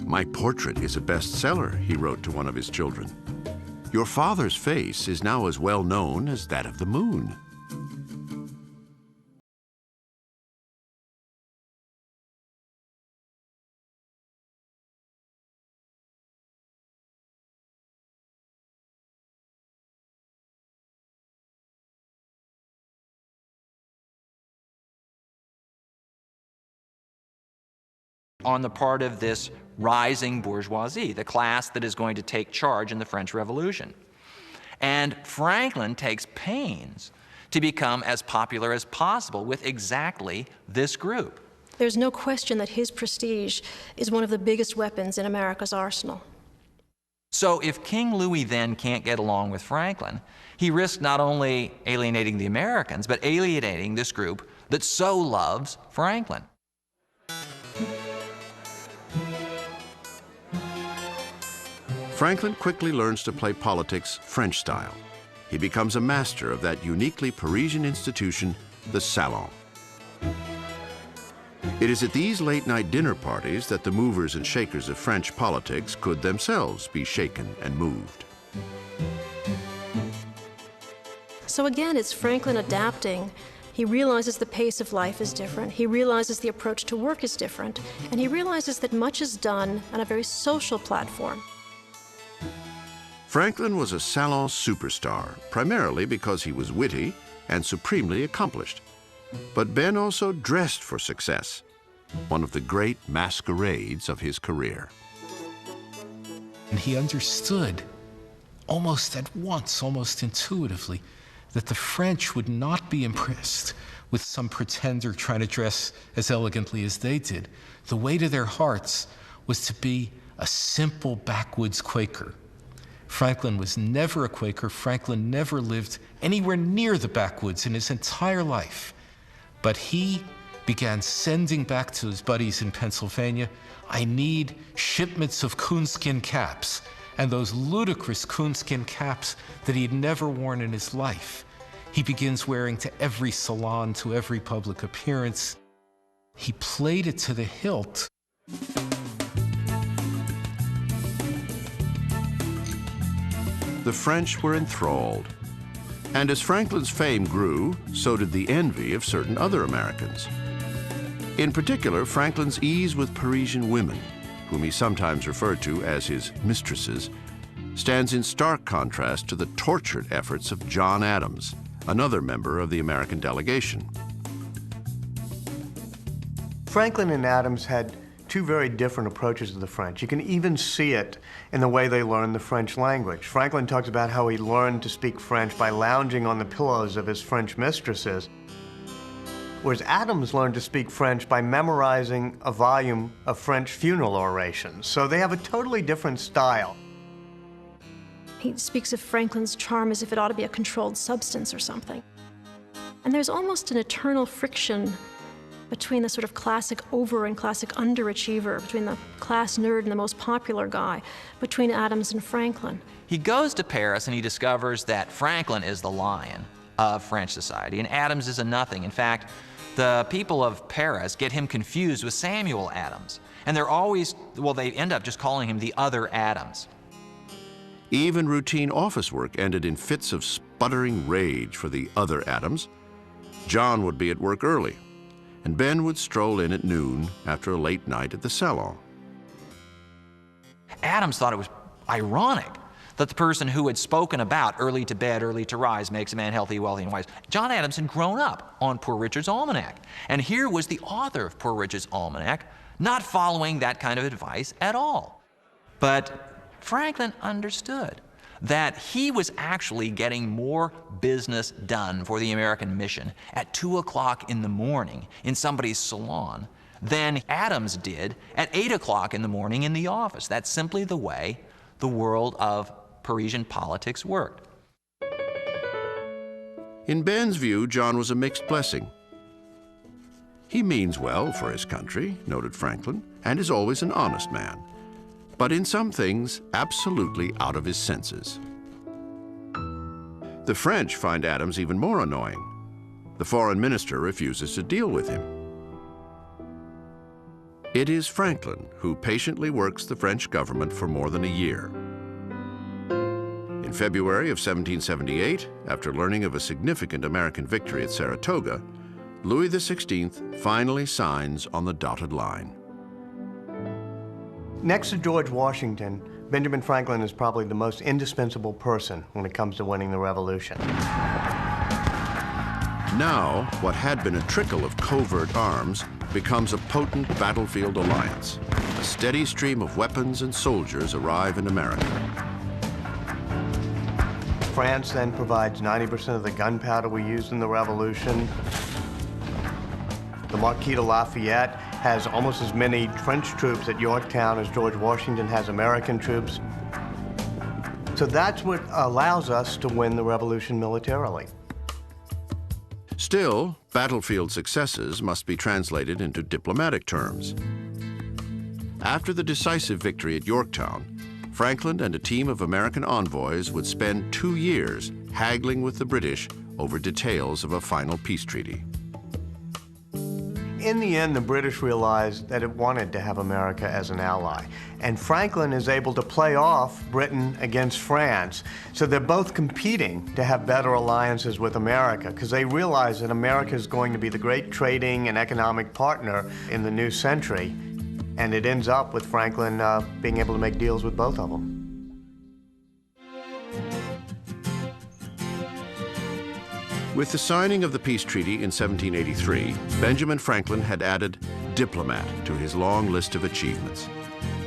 A: "My portrait is a bestseller," he wrote to one of his children. "Your father's face is now as well known as that of the moon."
B: On the part of this rising bourgeoisie, the class that is going to take charge in the French Revolution. And Franklin takes pains to become as popular as possible with exactly this group.
F: There's no question that his prestige is one of the biggest weapons in America's arsenal.
B: So if King Louis then can't get along with Franklin, he risks not only alienating the Americans, but alienating this group that so loves Franklin.
A: Franklin quickly learns to play politics French style. He becomes a master of that uniquely Parisian institution, the salon. It is at these late-night dinner parties that the movers and shakers of French politics could themselves be shaken and moved.
F: So again, it's Franklin adapting. He realizes the pace of life is different. He realizes the approach to work is different. And he realizes that much is done on a very social platform.
A: Franklin was a salon superstar, primarily because he was witty and supremely accomplished. But Ben also dressed for success, one of the great masquerades of his career.
E: And he understood almost at once, almost intuitively, that the French would not be impressed with some pretender trying to dress as elegantly as they did. The way to their hearts was to be a simple backwoods Quaker. Franklin was never a Quaker. Franklin never lived anywhere near the backwoods in his entire life. But he began sending back to his buddies in Pennsylvania, "I need shipments of coonskin caps," and those ludicrous coonskin caps that he had never worn in his life. He begins wearing to every salon, to every public appearance. He played it to the hilt.
A: The French were enthralled. And as Franklin's fame grew, so did the envy of certain other Americans. In particular, Franklin's ease with Parisian women, whom he sometimes referred to as his mistresses, stands in stark contrast to the tortured efforts of John Adams, another member of the American delegation.
C: Franklin and Adams had two very different approaches to the French. You can even see it in the way they learned the French language. Franklin talks about how he learned to speak French by lounging on the pillows of his French mistresses, whereas Adams learned to speak French by memorizing a volume of French funeral orations. So they have a totally different style.
F: He speaks of Franklin's charm as if it ought to be a controlled substance or something. And there's almost an eternal friction between the sort of classic over and classic underachiever, between the class nerd and the most popular guy, between Adams and Franklin.
B: He goes to Paris and he discovers that Franklin is the lion of French society and Adams is a nothing. In fact, the people of Paris get him confused with Samuel Adams. And they're always, well, they end up just calling him the other Adams.
A: Even routine office work ended in fits of sputtering rage for the other Adams. John would be at work early, and Ben would stroll in at noon after a late night at the salon.
B: Adams thought it was ironic that the person who had spoken about early to bed, early to rise makes a man healthy, wealthy, and wise, John Adams had grown up on Poor Richard's Almanac. And here was the author of Poor Richard's Almanac not following that kind of advice at all. But Franklin understood that he was actually getting more business done for the American mission at 2 o'clock in the morning in somebody's salon than Adams did at 8 o'clock in the morning in the office. That's simply the way the world of Parisian politics worked.
A: In Ben's view, John was a mixed blessing. He means well for his country, noted Franklin, and is always an honest man, but in some things, absolutely out of his senses. The French find Adams even more annoying. The foreign minister refuses to deal with him. It is Franklin who patiently works the French government for more than a year. In February of 1778, after learning of a significant American victory at Saratoga, Louis XVI finally signs on the dotted line.
C: Next to George Washington, Benjamin Franklin is probably the most indispensable person when it comes to winning the revolution.
A: Now, what had been a trickle of covert arms becomes a potent battlefield alliance. A steady stream of weapons and soldiers arrive in America.
C: France then provides 90% of the gunpowder we used in the revolution. The Marquis de Lafayette has almost as many trench troops at Yorktown as George Washington has American troops. So that's what allows us to win the revolution militarily.
A: Still, battlefield successes must be translated into diplomatic terms. After the decisive victory at Yorktown, Franklin and a team of American envoys would spend 2 years haggling with the British over details of a final peace treaty.
C: In the end, the British realized that it wanted to have America as an ally. And Franklin is able to play off Britain against France. So they're both competing to have better alliances with America, because they realize that America is going to be the great trading and economic partner in the new century. And it ends up with Franklin being able to make deals with both of them.
A: With the signing of the peace treaty in 1783, Benjamin Franklin had added diplomat to his long list of achievements.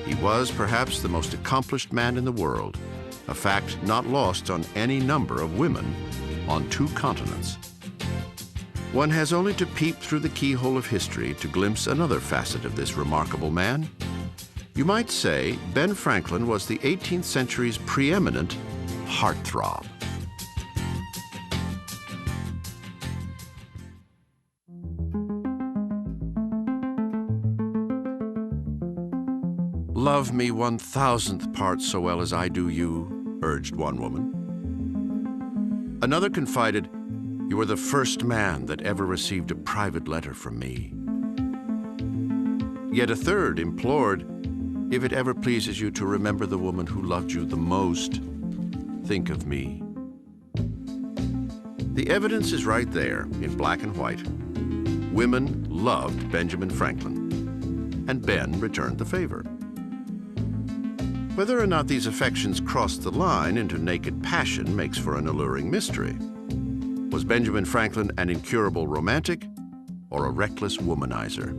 A: He was perhaps the most accomplished man in the world, a fact not lost on any number of women on 2 continents. One has only to peep through the keyhole of history to glimpse another facet of this remarkable man. You might say Ben Franklin was the 18th century's preeminent heartthrob. "Love me 1,000th part so well as I do you," urged one woman. Another confided, "You are the first man that ever received a private letter from me." Yet a third implored, "If it ever pleases you to remember the woman who loved you the most, think of me." The evidence is right there in black and white. Women loved Benjamin Franklin, and Ben returned the favor. Whether or not these affections crossed the line into naked passion makes for an alluring mystery. Was Benjamin Franklin an incurable romantic or a reckless womanizer?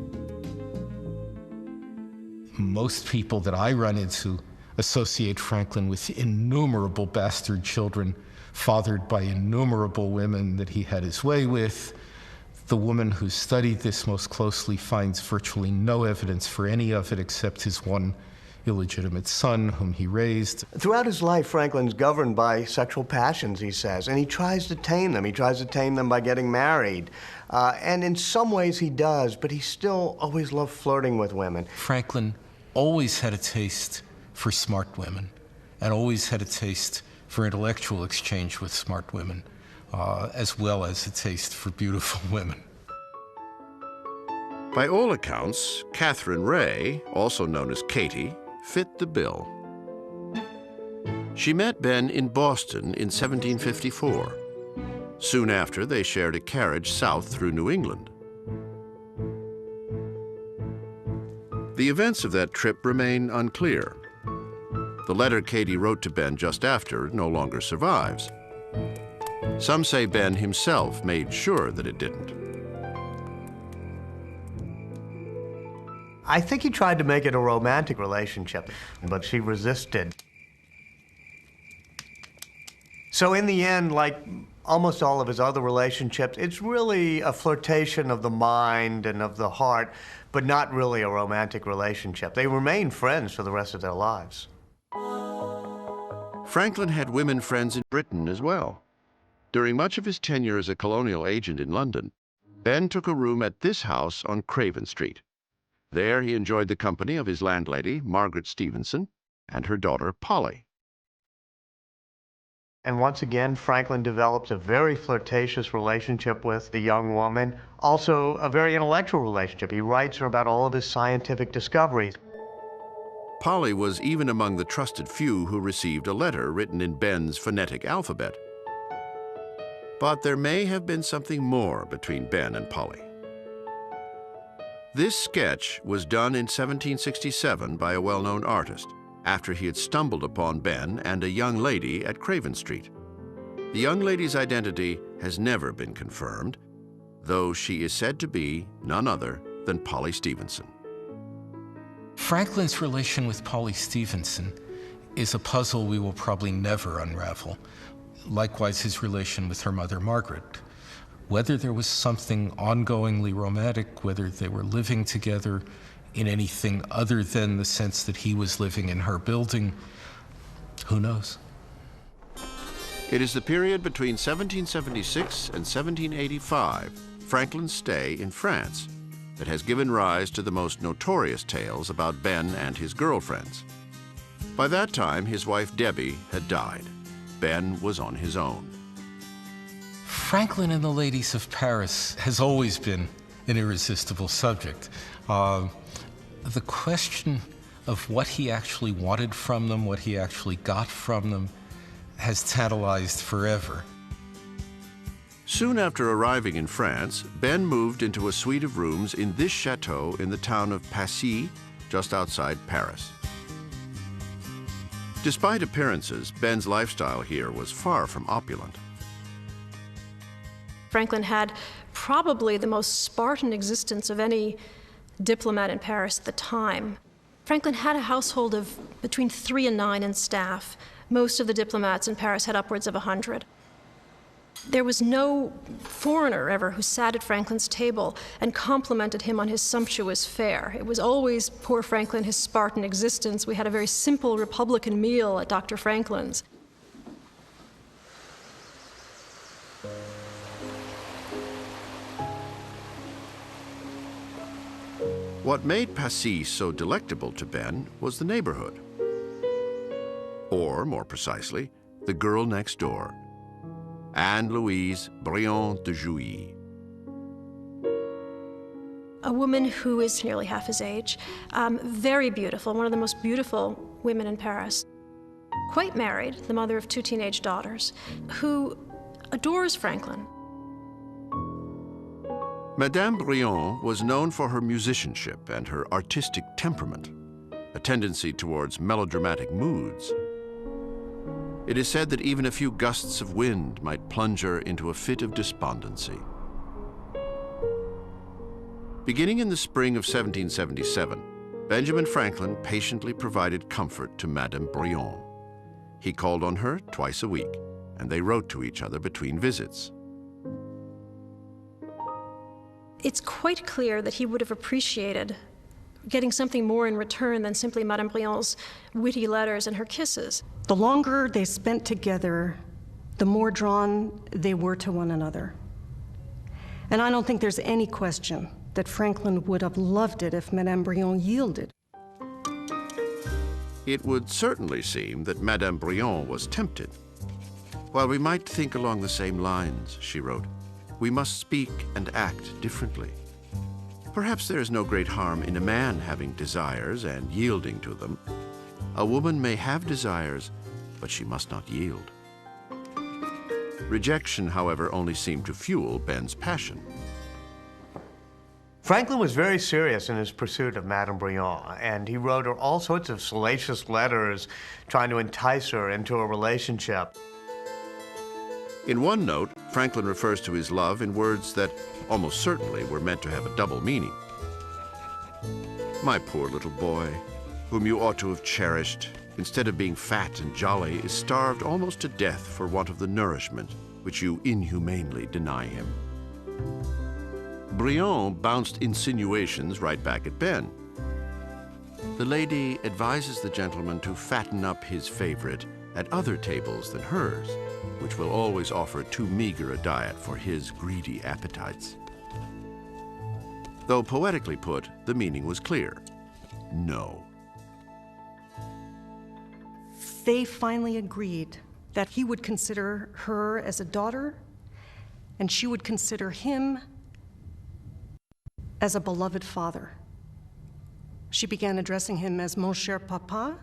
E: Most people that I run into associate Franklin with innumerable bastard children fathered by innumerable women that he had his way with. The woman who studied this most closely finds virtually no evidence for any of it except his one illegitimate son whom he raised.
C: Throughout his life, Franklin's governed by sexual passions, he says, and he tries to tame them. He tries to tame them by getting married. And in some ways he does, but he still always loved flirting with women.
E: Franklin always had a taste for smart women and always had a taste for intellectual exchange with smart women, as well as a taste for beautiful women.
A: By all accounts, Catherine Ray, also known as Katie, fit the bill. She met Ben in Boston in 1754. Soon after, they shared a carriage south through New England. The events of that trip remain unclear. The letter Katie wrote to Ben just after no longer survives. Some say Ben himself made sure that it didn't.
C: I think he tried to make it a romantic relationship, but she resisted. So in the end, like almost all of his other relationships, it's really a flirtation of the mind and of the heart, but not really a romantic relationship. They remain friends for the rest of their lives.
A: Franklin had women friends in Britain as well. During much of his tenure as a colonial agent in London, Ben took a room at this house on Craven Street. There he enjoyed the company of his landlady, Margaret Stevenson, and her daughter, Polly.
C: And once again, Franklin develops a very flirtatious relationship with the young woman, also a very intellectual relationship. He writes her about all of his scientific discoveries.
A: Polly was even among the trusted few who received a letter written in Ben's phonetic alphabet. But there may have been something more between Ben and Polly. This sketch was done in 1767 by a well-known artist after he had stumbled upon Ben and a young lady at Craven Street. The young lady's identity has never been confirmed, though she is said to be none other than Polly Stevenson.
E: Franklin's relation with Polly Stevenson is a puzzle we will probably never unravel. Likewise, his relation with her mother, Margaret. whether there was something ongoingly romantic, whether they were living together in anything other than the sense that he was living in her building, who knows?
A: It is the period between 1776 and 1785, Franklin's stay in France, that has given rise to the most notorious tales about Ben and his girlfriends. By that time, his wife Debbie had died. Ben was on his own.
E: Franklin and the ladies of Paris has always been an irresistible subject. The question of what he actually wanted from them, what he actually got from them, has tantalized forever.
A: Soon after arriving in France, Ben moved into a suite of rooms in this chateau in the town of Passy, just outside Paris. Despite appearances, Ben's lifestyle here was far from opulent.
F: Franklin had probably the most Spartan existence of any diplomat in Paris at the time. Franklin had a household of between 3 and 9 in staff. Most of the diplomats in Paris had upwards of 100. There was no foreigner ever who sat at Franklin's table and complimented him on his sumptuous fare. It was always poor Franklin, his Spartan existence. We had a very simple Republican meal at Dr. Franklin's.
A: What made Passy so delectable to Ben was the neighborhood. Or, more precisely, the girl next door, Anne-Louise Briand de Jouy.
F: A woman who is nearly half his age, very beautiful, one of the most beautiful women in Paris. Quite married, the mother of 2 teenage daughters, who adores Franklin.
A: Madame Briand was known for her musicianship and her artistic temperament, a tendency towards melodramatic moods. It is said that even a few gusts of wind might plunge her into a fit of despondency. Beginning in the spring of 1777, Benjamin Franklin patiently provided comfort to Madame Briand. He called on her twice a week, and they wrote to each other between visits.
F: It's quite clear that he would have appreciated getting something more in return than simply Madame Briand's witty letters and her kisses.
G: The longer they spent together, the more drawn they were to one another. And I don't think there's any question that Franklin would have loved it if Madame Briand yielded.
A: It would certainly seem that Madame Briand was tempted. While we might think along the same lines, she wrote, we must speak and act differently. Perhaps there is no great harm in a man having desires and yielding to them. A woman may have desires, but she must not yield. Rejection, however, only seemed to fuel Ben's passion.
C: Franklin was very serious in his pursuit of Madame Briand, and he wrote her all sorts of salacious letters trying to entice her into a relationship.
A: In one note, Franklin refers to his love in words that almost certainly were meant to have a double meaning. My poor little boy, whom you ought to have cherished, instead of being fat and jolly, is starved almost to death for want of the nourishment which you inhumanely deny him. Briand bounced insinuations right back at Ben. The lady advises the gentleman to fatten up his favorite at other tables than hers, which will always offer too meager a diet for his greedy appetites. Though poetically put, the meaning was clear. No.
G: They finally agreed that he would consider her as a daughter, and she would consider him as a beloved father. She began addressing him as mon cher papa,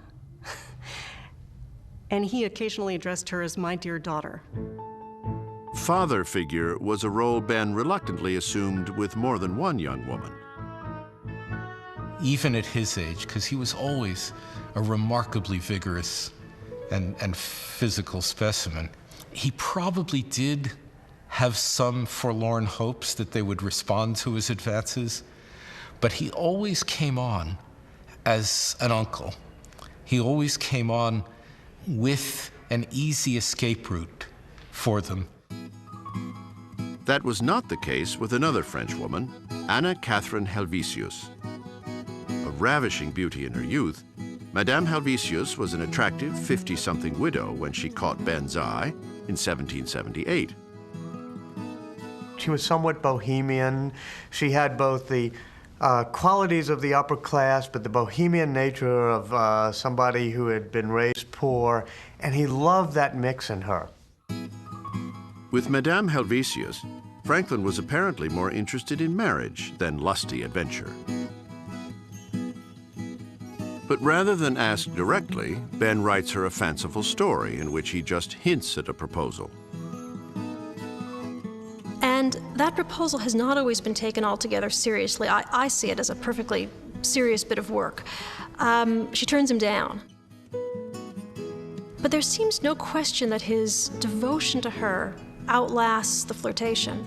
G: and he occasionally addressed her as my dear daughter.
A: Father figure was a role Ben reluctantly assumed with more than one young woman.
E: Even at his age, because he was always a remarkably vigorous and physical specimen, he probably did have some forlorn hopes that they would respond to his advances, but he always came on as an uncle. He always came on with an easy escape route for them.
A: That was not the case with another Frenchwoman, Anna Catherine Helvetius. A ravishing beauty in her youth, Madame Helvetius was an attractive 50-something widow when she caught Ben's eye in 1778.
C: She was somewhat bohemian. She had both the qualities of the upper class, but the bohemian nature of somebody who had been raised poor, and he loved that mix in her.
A: With Madame Helvetius, Franklin was apparently more interested in marriage than lusty adventure. But rather than ask directly, Ben writes her a fanciful story in which he just hints at a proposal.
F: And that proposal has not always been taken altogether seriously. I see it as a perfectly serious bit of work. She turns him down. But there seems no question that his devotion to her outlasts the flirtation.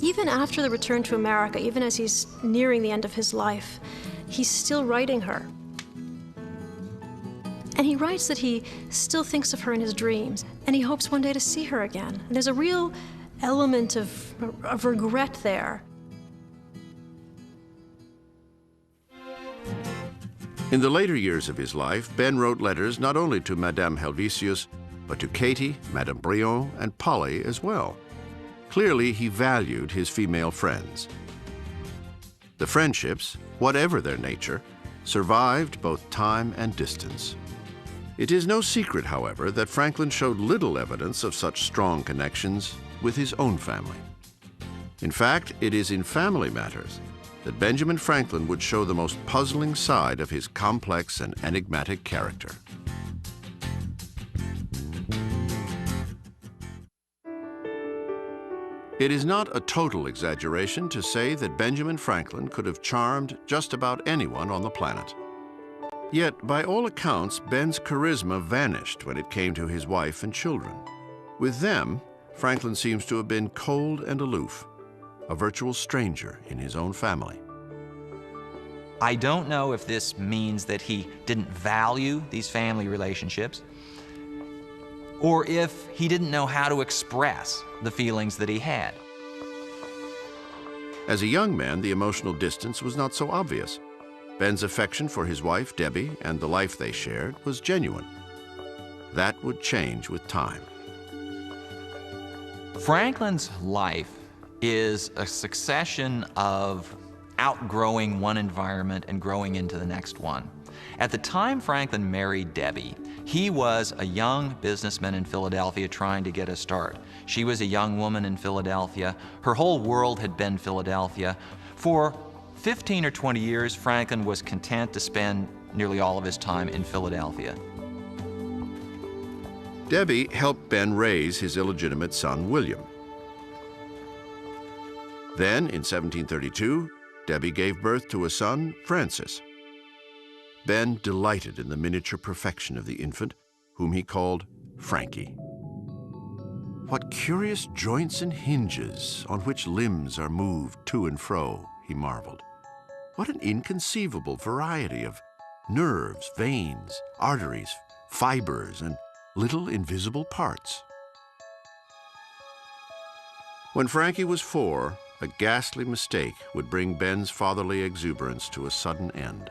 F: Even after the return to America, even as he's nearing the end of his life, he's still writing her. And he writes that he still thinks of her in his dreams, and he hopes one day to see her again. And there's a real element of regret there.
A: In the later years of his life, Ben wrote letters not only to Madame Helvetius, but to Katie, Madame Brion, and Polly as well. Clearly, he valued his female friends. The friendships, whatever their nature, survived both time and distance. It is no secret, however, that Franklin showed little evidence of such strong connections with his own family. In fact, it is in family matters that Benjamin Franklin would show the most puzzling side of his complex and enigmatic character. It is not a total exaggeration to say that Benjamin Franklin could have charmed just about anyone on the planet. Yet, by all accounts, Ben's charisma vanished when it came to his wife and children. With them, Franklin seems to have been cold and aloof, a virtual stranger in his own family.
B: I don't know if this means that he didn't value these family relationships, or if he didn't know how to express the feelings that he had.
A: As a young man, the emotional distance was not so obvious. Ben's affection for his wife, Debbie, and the life they shared was genuine. That would change with time.
B: Franklin's life is a succession of outgrowing one environment and growing into the next one. At the time Franklin married Debbie, he was a young businessman in Philadelphia trying to get a start. She was a young woman in Philadelphia. Her whole world had been Philadelphia. For 15 or 20 years, Franklin was content to spend nearly all of his time in Philadelphia.
A: Debbie helped Ben raise his illegitimate son, William. Then, in 1732, Debbie gave birth to a son, Francis. Ben delighted in the miniature perfection of the infant, whom he called Frankie. What curious joints and hinges on which limbs are moved to and fro, he marveled. What an inconceivable variety of nerves, veins, arteries, fibers, and little invisible parts. When Frankie was 4, a ghastly mistake would bring Ben's fatherly exuberance to a sudden end.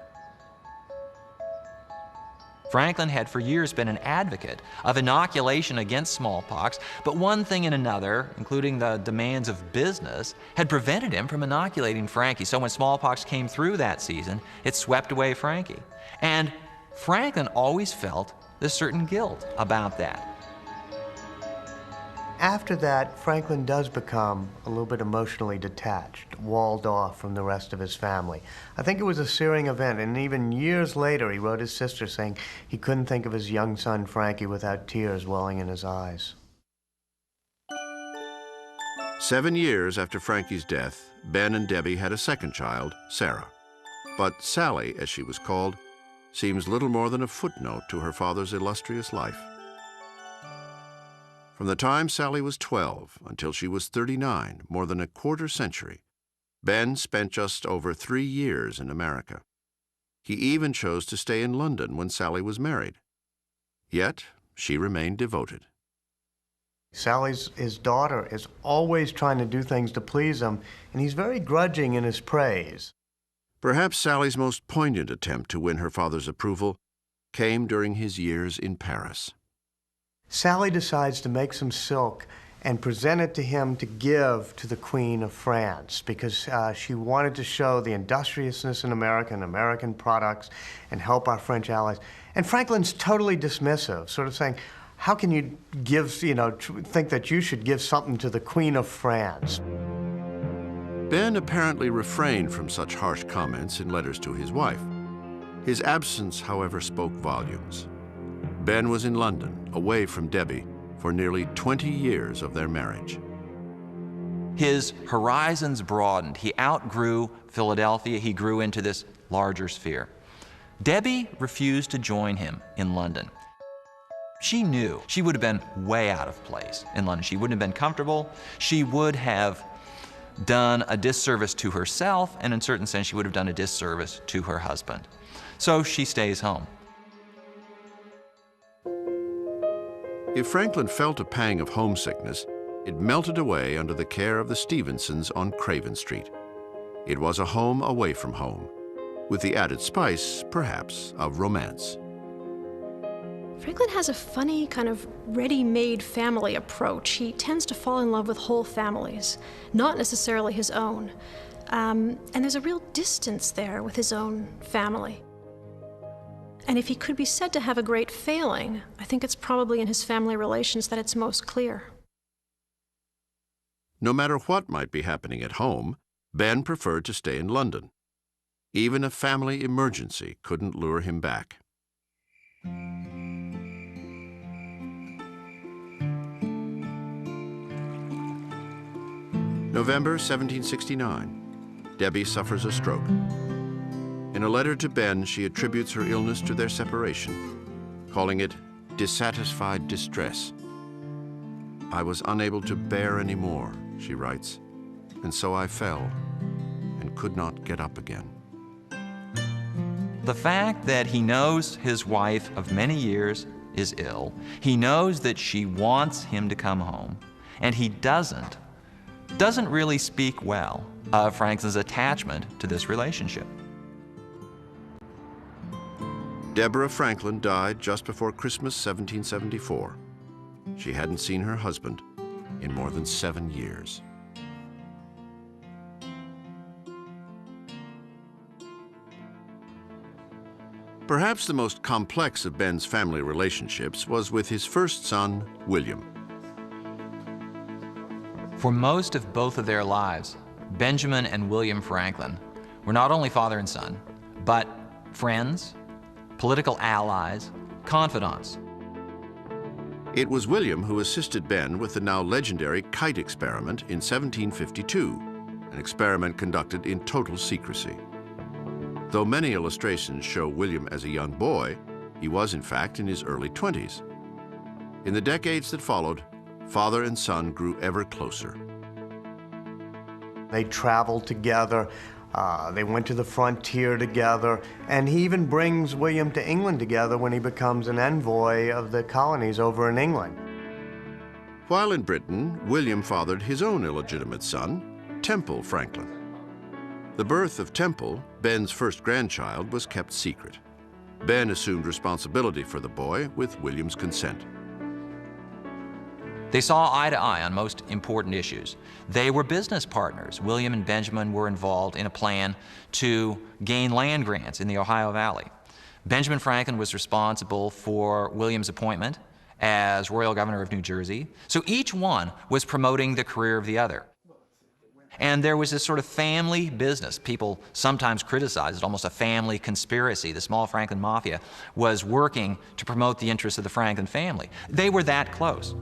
B: Franklin had for years been an advocate of inoculation against smallpox, but one thing and another, including the demands of business, had prevented him from inoculating Frankie. So when smallpox came through that season, it swept away Frankie. And Franklin always felt this certain guilt about that.
C: After that, Franklin does become a little bit emotionally detached, walled off from the rest of his family. I think it was a searing event, and even years later he wrote his sister saying he couldn't think of his young son Frankie without tears welling in his eyes.
A: 7 years after Frankie's death, Ben and Debbie had a second child, Sarah. But Sally, as she was called, seems little more than a footnote to her father's illustrious life. From the time Sally was 12 until she was 39, more than a quarter century, Ben spent just over 3 years in America. He even chose to stay in London when Sally was married. Yet, she remained devoted.
C: Sally's his daughter is always trying to do things to please him, and he's very grudging in his praise.
A: Perhaps Sally's most poignant attempt to win her father's approval came during his years in Paris.
C: Sally decides to make some silk and present it to him to give to the Queen of France because she wanted to show the industriousness in America and American products and help our French allies. And Franklin's totally dismissive, sort of saying, how can you give, think that you should give something to the Queen of France?
A: Ben apparently refrained from such harsh comments in letters to his wife. His absence, however, spoke volumes. Ben was in London, away from Debbie, for nearly 20 years of their marriage.
B: His horizons broadened. He outgrew Philadelphia. He grew into this larger sphere. Debbie refused to join him in London. She knew she would have been way out of place in London. She wouldn't have been comfortable. She would have done a disservice to herself, and in a certain sense, she would have done a disservice to her husband. So she stays home.
A: If Franklin felt a pang of homesickness, it melted away under the care of the Stevensons on Craven Street. It was a home away from home, with the added spice, perhaps, of romance.
F: Franklin has a funny kind of ready-made family approach. He tends to fall in love with whole families, not necessarily his own. And there's a real distance there with his own family. And if he could be said to have a great failing, I think it's probably in his family relations that it's most clear.
A: No matter what might be happening at home, Ben preferred to stay in London. Even a family emergency couldn't lure him back. November 1769. Debbie suffers a stroke. In a letter to Ben, she attributes her illness to their separation, calling it dissatisfied distress. I was unable to bear any more, she writes, and so I fell and could not get up again.
B: The fact that he knows his wife of many years is ill, he knows that she wants him to come home, and he doesn't really speak well of Franklin's attachment to this relationship.
A: Deborah Franklin died just before Christmas 1774. She hadn't seen her husband in more than 7 years. Perhaps the most complex of Ben's family relationships was with his first son, William.
B: For most of both of their lives, Benjamin and William Franklin were not only father and son, but friends, political allies, confidants.
A: It was William who assisted Ben with the now legendary kite experiment in 1752, an experiment conducted in total secrecy. Though many illustrations show William as a young boy, he was in fact in his early 20s. In the decades that followed, father and son grew ever closer.
C: They traveled together, they went to the frontier together, and he even brings William to England together when he becomes an envoy of the colonies over in England.
A: While in Britain, William fathered his own illegitimate son, Temple Franklin. The birth of Temple, Ben's first grandchild, was kept secret. Ben assumed responsibility for the boy with William's consent.
B: They saw eye to eye on most important issues. They were business partners. William and Benjamin were involved in a plan to gain land grants in the Ohio Valley. Benjamin Franklin was responsible for William's appointment as Royal Governor of New Jersey. So each one was promoting the career of the other. And there was this sort of family business. People sometimes criticized it, almost a family conspiracy. The small Franklin Mafia was working to promote the interests of the Franklin family. They were that close.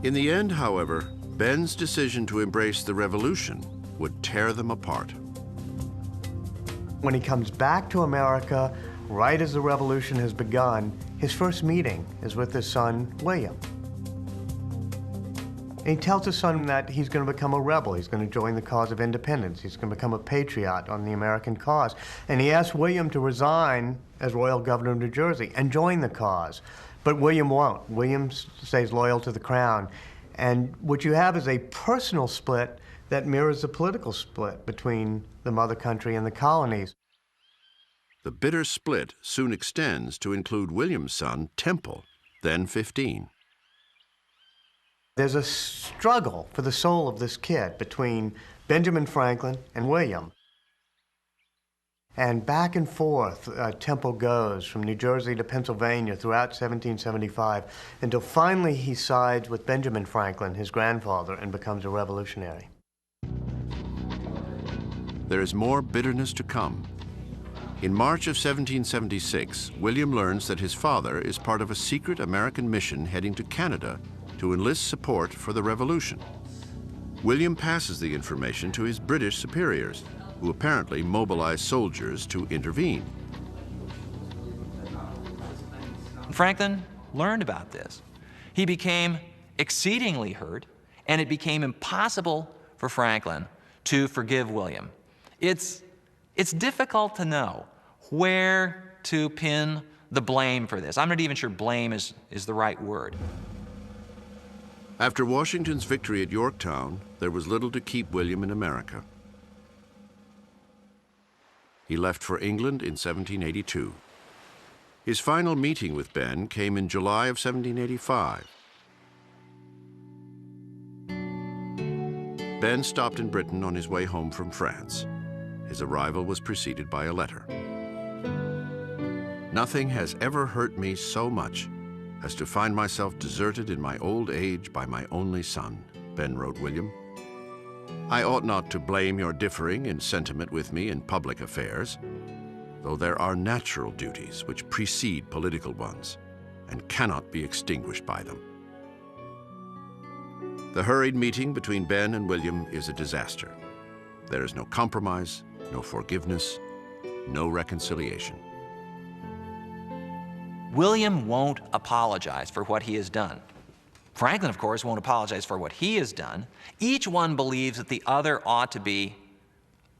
A: In the end, however, Ben's decision to embrace the revolution would tear them apart.
C: When he comes back to America, right as the revolution has begun, his first meeting is with his son, William. And he tells his son that he's going to become a rebel. He's going to join the cause of independence. He's going to become a patriot on the American cause. And he asks William to resign as royal governor of New Jersey and join the cause. But William won't. William stays loyal to the crown. And what you have is a personal split that mirrors the political split between the mother country and the colonies.
A: The bitter split soon extends to include William's son, Temple, then 15.
C: There's a struggle for the soul of this kid between Benjamin Franklin and William. And back and forth, Temple goes from New Jersey to Pennsylvania throughout 1775 until finally he sides with Benjamin Franklin, his grandfather, and becomes a revolutionary.
A: There is more bitterness to come. In March of 1776, William learns that his father is part of a secret American mission heading to Canada to enlist support for the revolution. William passes the information to his British superiors, who apparently mobilize soldiers to intervene.
B: Franklin learned about this. He became exceedingly hurt, and it became impossible for Franklin to forgive William. It's difficult to know where to pin the blame for this. I'm not even sure blame is the right word.
A: After Washington's victory at Yorktown, there was little to keep William in America. He left for England in 1782. His final meeting with Ben came in July of 1785. Ben stopped in Britain on his way home from France. His arrival was preceded by a letter. "Nothing has ever hurt me so much as to find myself deserted in my old age by my only son," Ben wrote William. "I ought not to blame your differing in sentiment with me in public affairs, though there are natural duties which precede political ones and cannot be extinguished by them." The hurried meeting between Ben and William is a disaster. There is no compromise, no forgiveness, no reconciliation.
B: William won't apologize for what he has done. Franklin, of course, won't apologize for what he has done. Each one believes that the other ought to be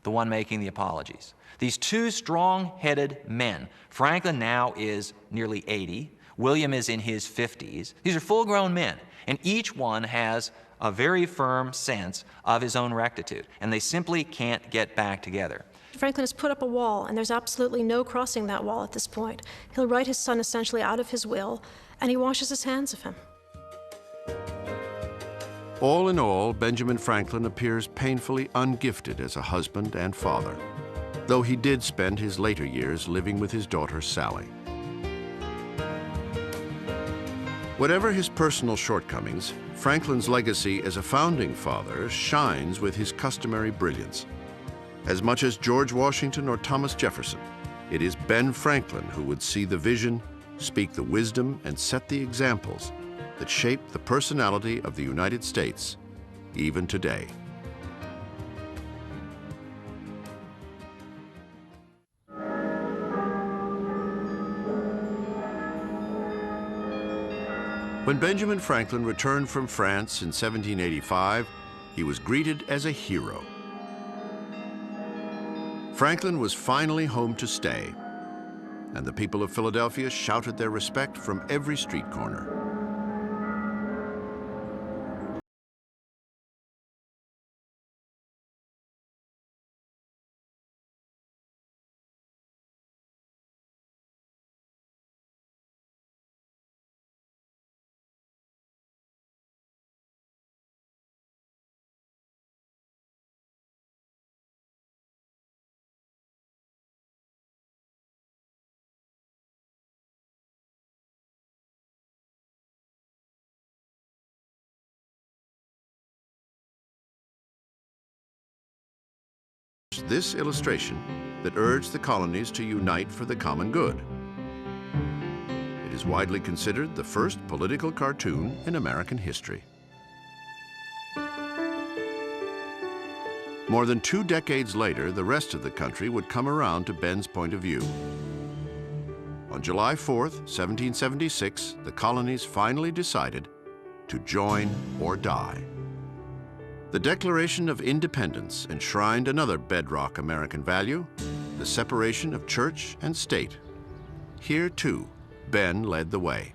B: the one making the apologies. These two strong-headed men, Franklin now is nearly 80, William is in his 50s. These are full-grown men, and each one has a very firm sense of his own rectitude, and they simply can't get back together.
F: Franklin has put up a wall, and there's absolutely no crossing that wall at this point. He'll write his son essentially out of his will, and he washes his hands of him.
A: All in all, Benjamin Franklin appears painfully ungifted as a husband and father, though he did spend his later years living with his daughter Sally. Whatever his personal shortcomings, Franklin's legacy as a founding father shines with his customary brilliance. As much as George Washington or Thomas Jefferson, it is Ben Franklin who would see the vision, speak the wisdom, and set the examples that shape the personality of the United States, even today. When Benjamin Franklin returned from France in 1785, he was greeted as a hero. Franklin was finally home to stay, and the people of Philadelphia shouted their respect from every street corner. This illustration that urged the colonies to unite for the common good. It is widely considered the first political cartoon in American history. More than 2 decades later, the rest of the country would come around to Ben's point of view. On July 4th, 1776, the colonies finally decided to join or die. The Declaration of Independence enshrined another bedrock American value, the separation of church and state. Here, too, Ben led the way.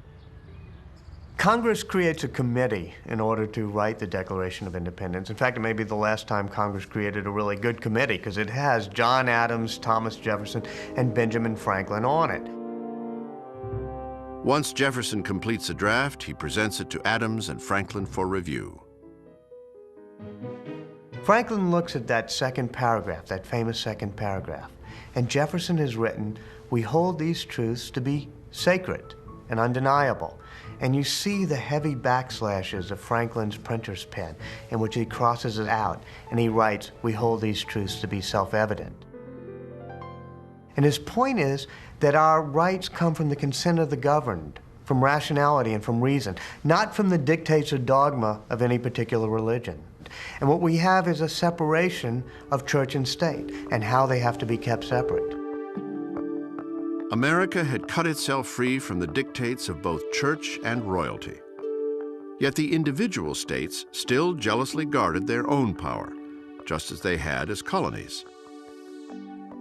C: Congress creates a committee in order to write the Declaration of Independence. In fact, it may be the last time Congress created a really good committee, because it has John Adams, Thomas Jefferson, and Benjamin Franklin on it.
A: Once Jefferson completes a draft, he presents it to Adams and Franklin for review.
C: Franklin looks at that second paragraph, that famous second paragraph, and Jefferson has written, "We hold these truths to be sacred and undeniable." And you see the heavy backslashes of Franklin's printer's pen in which he crosses it out, and he writes, "We hold these truths to be self-evident." And his point is that our rights come from the consent of the governed, from rationality and from reason, not from the dictates or dogma of any particular religion. And what we have is a separation of church and state, and how they have to be kept separate.
A: America had cut itself free from the dictates of both church and royalty. Yet the individual states still jealously guarded their own power, just as they had as colonies.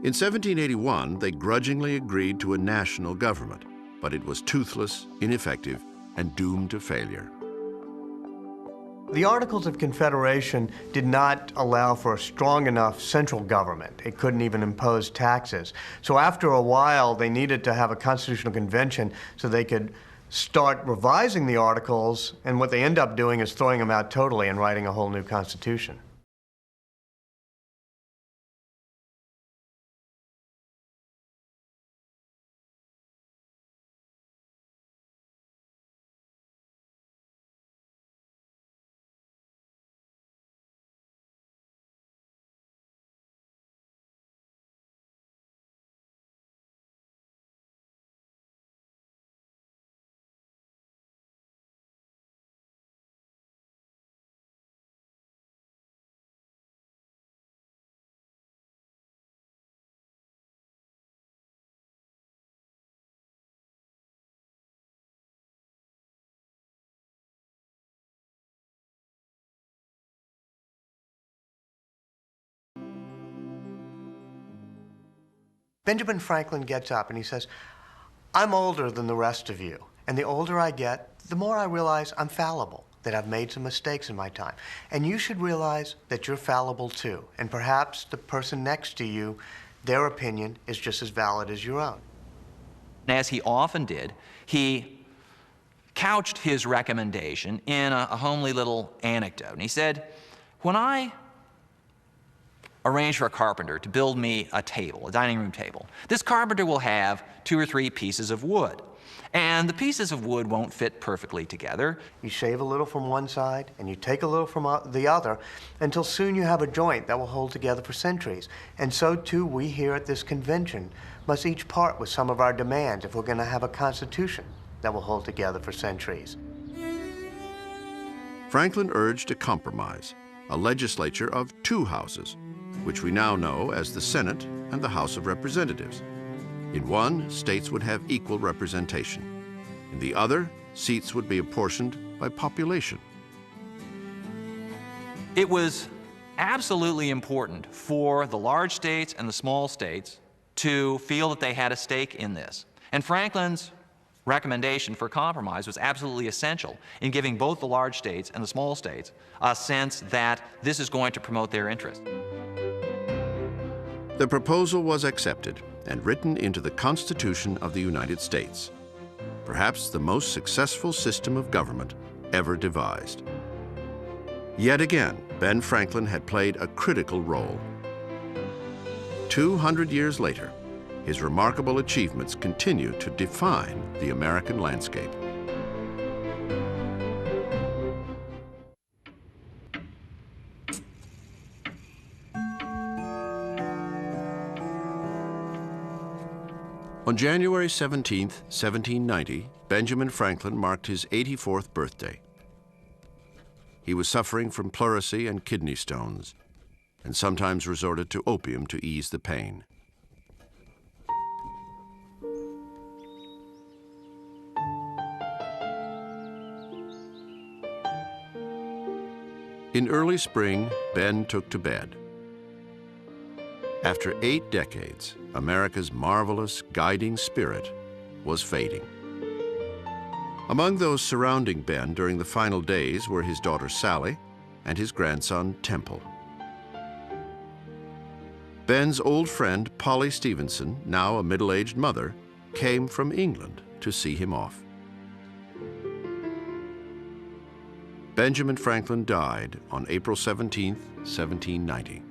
A: In 1781, they grudgingly agreed to a national government, but it was toothless, ineffective, and doomed to failure.
C: The Articles of Confederation did not allow for a strong enough central government. It couldn't even impose taxes. So after a while, they needed to have a constitutional convention so they could start revising the Articles, and what they end up doing is throwing them out totally and writing a whole new constitution. Benjamin Franklin gets up and he says, "I'm older than the rest of you, and the older I get, the more I realize I'm fallible, that I've made some mistakes in my time. And you should realize that you're fallible too, and perhaps the person next to you, their opinion is just as valid as your own."
B: As he often did, he couched his recommendation in a homely little anecdote. And he said, "When I arrange for a carpenter to build me a table, a dining room table, this carpenter will have 2 or 3 pieces of wood. And the pieces of wood won't fit perfectly together.
C: You shave a little from one side, and you take a little from the other, until soon you have a joint that will hold together for centuries. And so, too, we here at this convention must each part with some of our demands if we're going to have a constitution that will hold together for centuries."
A: Franklin urged a compromise, a legislature of 2 houses, which we now know as the Senate and the House of Representatives. In one, states would have equal representation. In the other, seats would be apportioned by population.
B: It was absolutely important for the large states and the small states to feel that they had a stake in this. And Franklin's recommendation for compromise was absolutely essential in giving both the large states and the small states a sense that this is going to promote their interest.
A: The proposal was accepted and written into the Constitution of the United States, perhaps the most successful system of government ever devised. Yet again, Ben Franklin had played a critical role. 200 years later, his remarkable achievements continue to define the American landscape. On January 17, 1790, Benjamin Franklin marked his 84th birthday. He was suffering from pleurisy and kidney stones, and sometimes resorted to opium to ease the pain. In early spring, Ben took to bed. After 8 decades, America's marvelous guiding spirit was fading. Among those surrounding Ben during the final days were his daughter Sally and his grandson Temple. Ben's old friend Polly Stevenson, now a middle-aged mother, came from England to see him off. Benjamin Franklin died on April 17, 1790.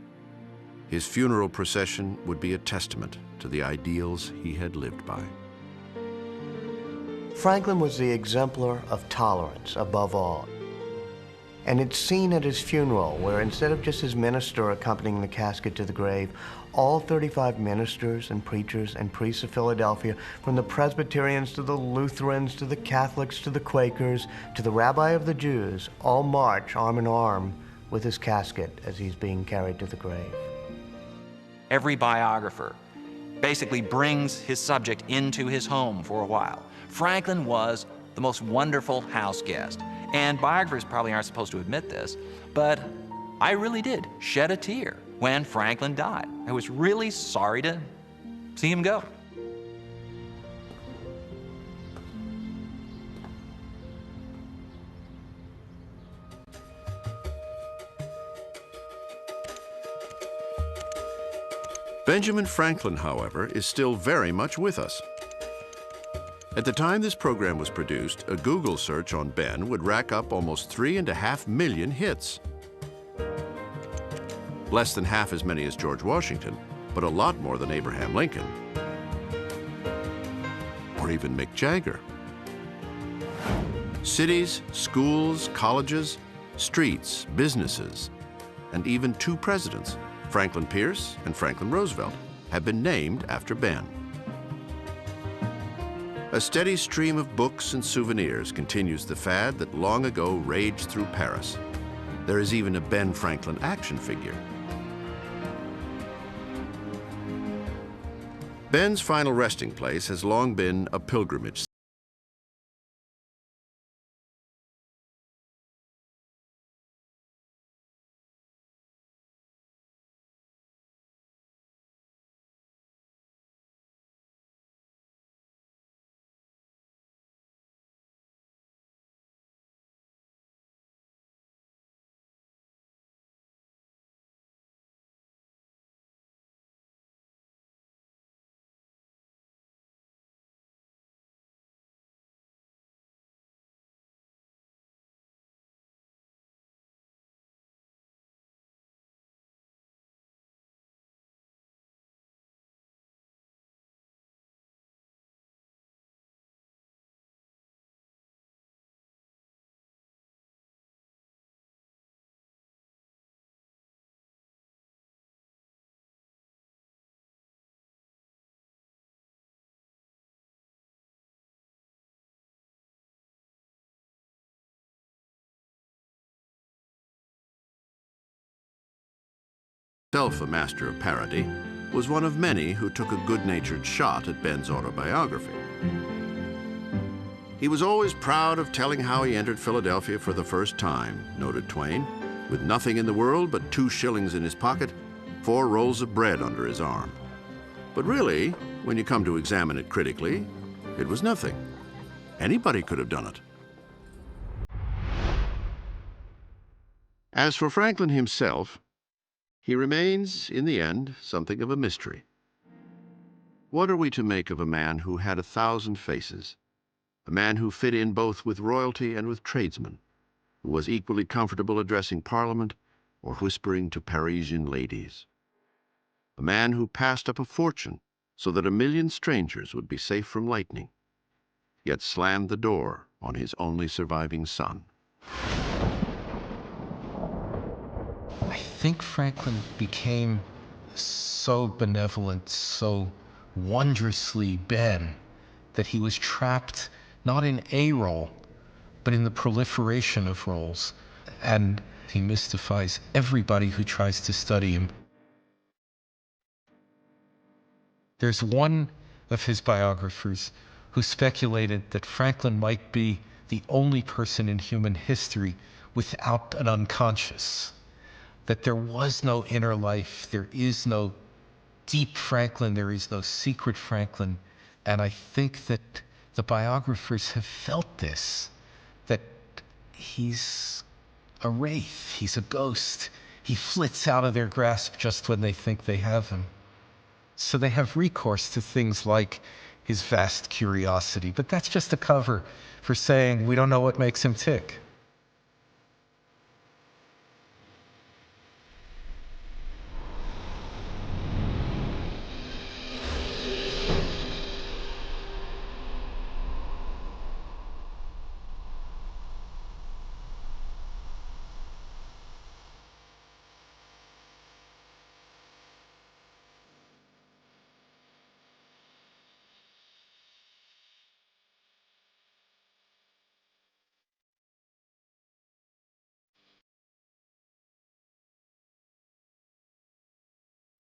A: His funeral procession would be a testament to the ideals he had lived by.
C: Franklin was the exemplar of tolerance above all. And it's seen at his funeral, where instead of just his minister accompanying the casket to the grave, all 35 ministers and preachers and priests of Philadelphia, from the Presbyterians to the Lutherans to the Catholics to the Quakers to the Rabbi of the Jews, all march arm in arm with his casket as he's being carried to the grave.
B: Every biographer basically brings his subject into his home for a while. Franklin was the most wonderful house guest. And biographers probably aren't supposed to admit this, but I really did shed a tear when Franklin died. I was really sorry to see him go.
A: Benjamin Franklin, however, is still very much with us. At the time this program was produced, a Google search on Ben would rack up almost 3.5 million hits. Less than half as many as George Washington, but a lot more than Abraham Lincoln. Or even Mick Jagger. Cities, schools, colleges, streets, businesses, and even 2 presidents, Franklin Pierce and Franklin Roosevelt, have been named after Ben. A steady stream of books and souvenirs continues the fad that long ago raged through Paris. There is even a Ben Franklin action figure. Ben's final resting place has long been a pilgrimage. Himself a master of parody, was one of many who took a good-natured shot at Ben's autobiography. He was always proud of telling how he entered Philadelphia for the first time, noted Twain, with nothing in the world but 2 shillings in his pocket, 4 rolls of bread under his arm. But really, when you come to examine it critically, it was nothing. Anybody could have done it. As for Franklin himself, he remains, in the end, something of a mystery. What are we to make of a man who had 1,000 faces, a man who fit in both with royalty and with tradesmen, who was equally comfortable addressing Parliament or whispering to Parisian ladies, a man who passed up a fortune so that 1 million strangers would be safe from lightning, yet slammed the door on his only surviving son?
E: I think Franklin became so benevolent, so wondrously Ben, that he was trapped not in a role, but in the proliferation of roles. And he mystifies everybody who tries to study him. There's one of his biographers who speculated that Franklin might be the only person in human history without an unconscious, that there was no inner life, there is no deep Franklin, there is no secret Franklin. And I think that the biographers have felt this, that he's a wraith, he's a ghost. He flits out of their grasp just when they think they have him. So they have recourse to things like his vast curiosity, but that's just a cover for saying we don't know what makes him tick.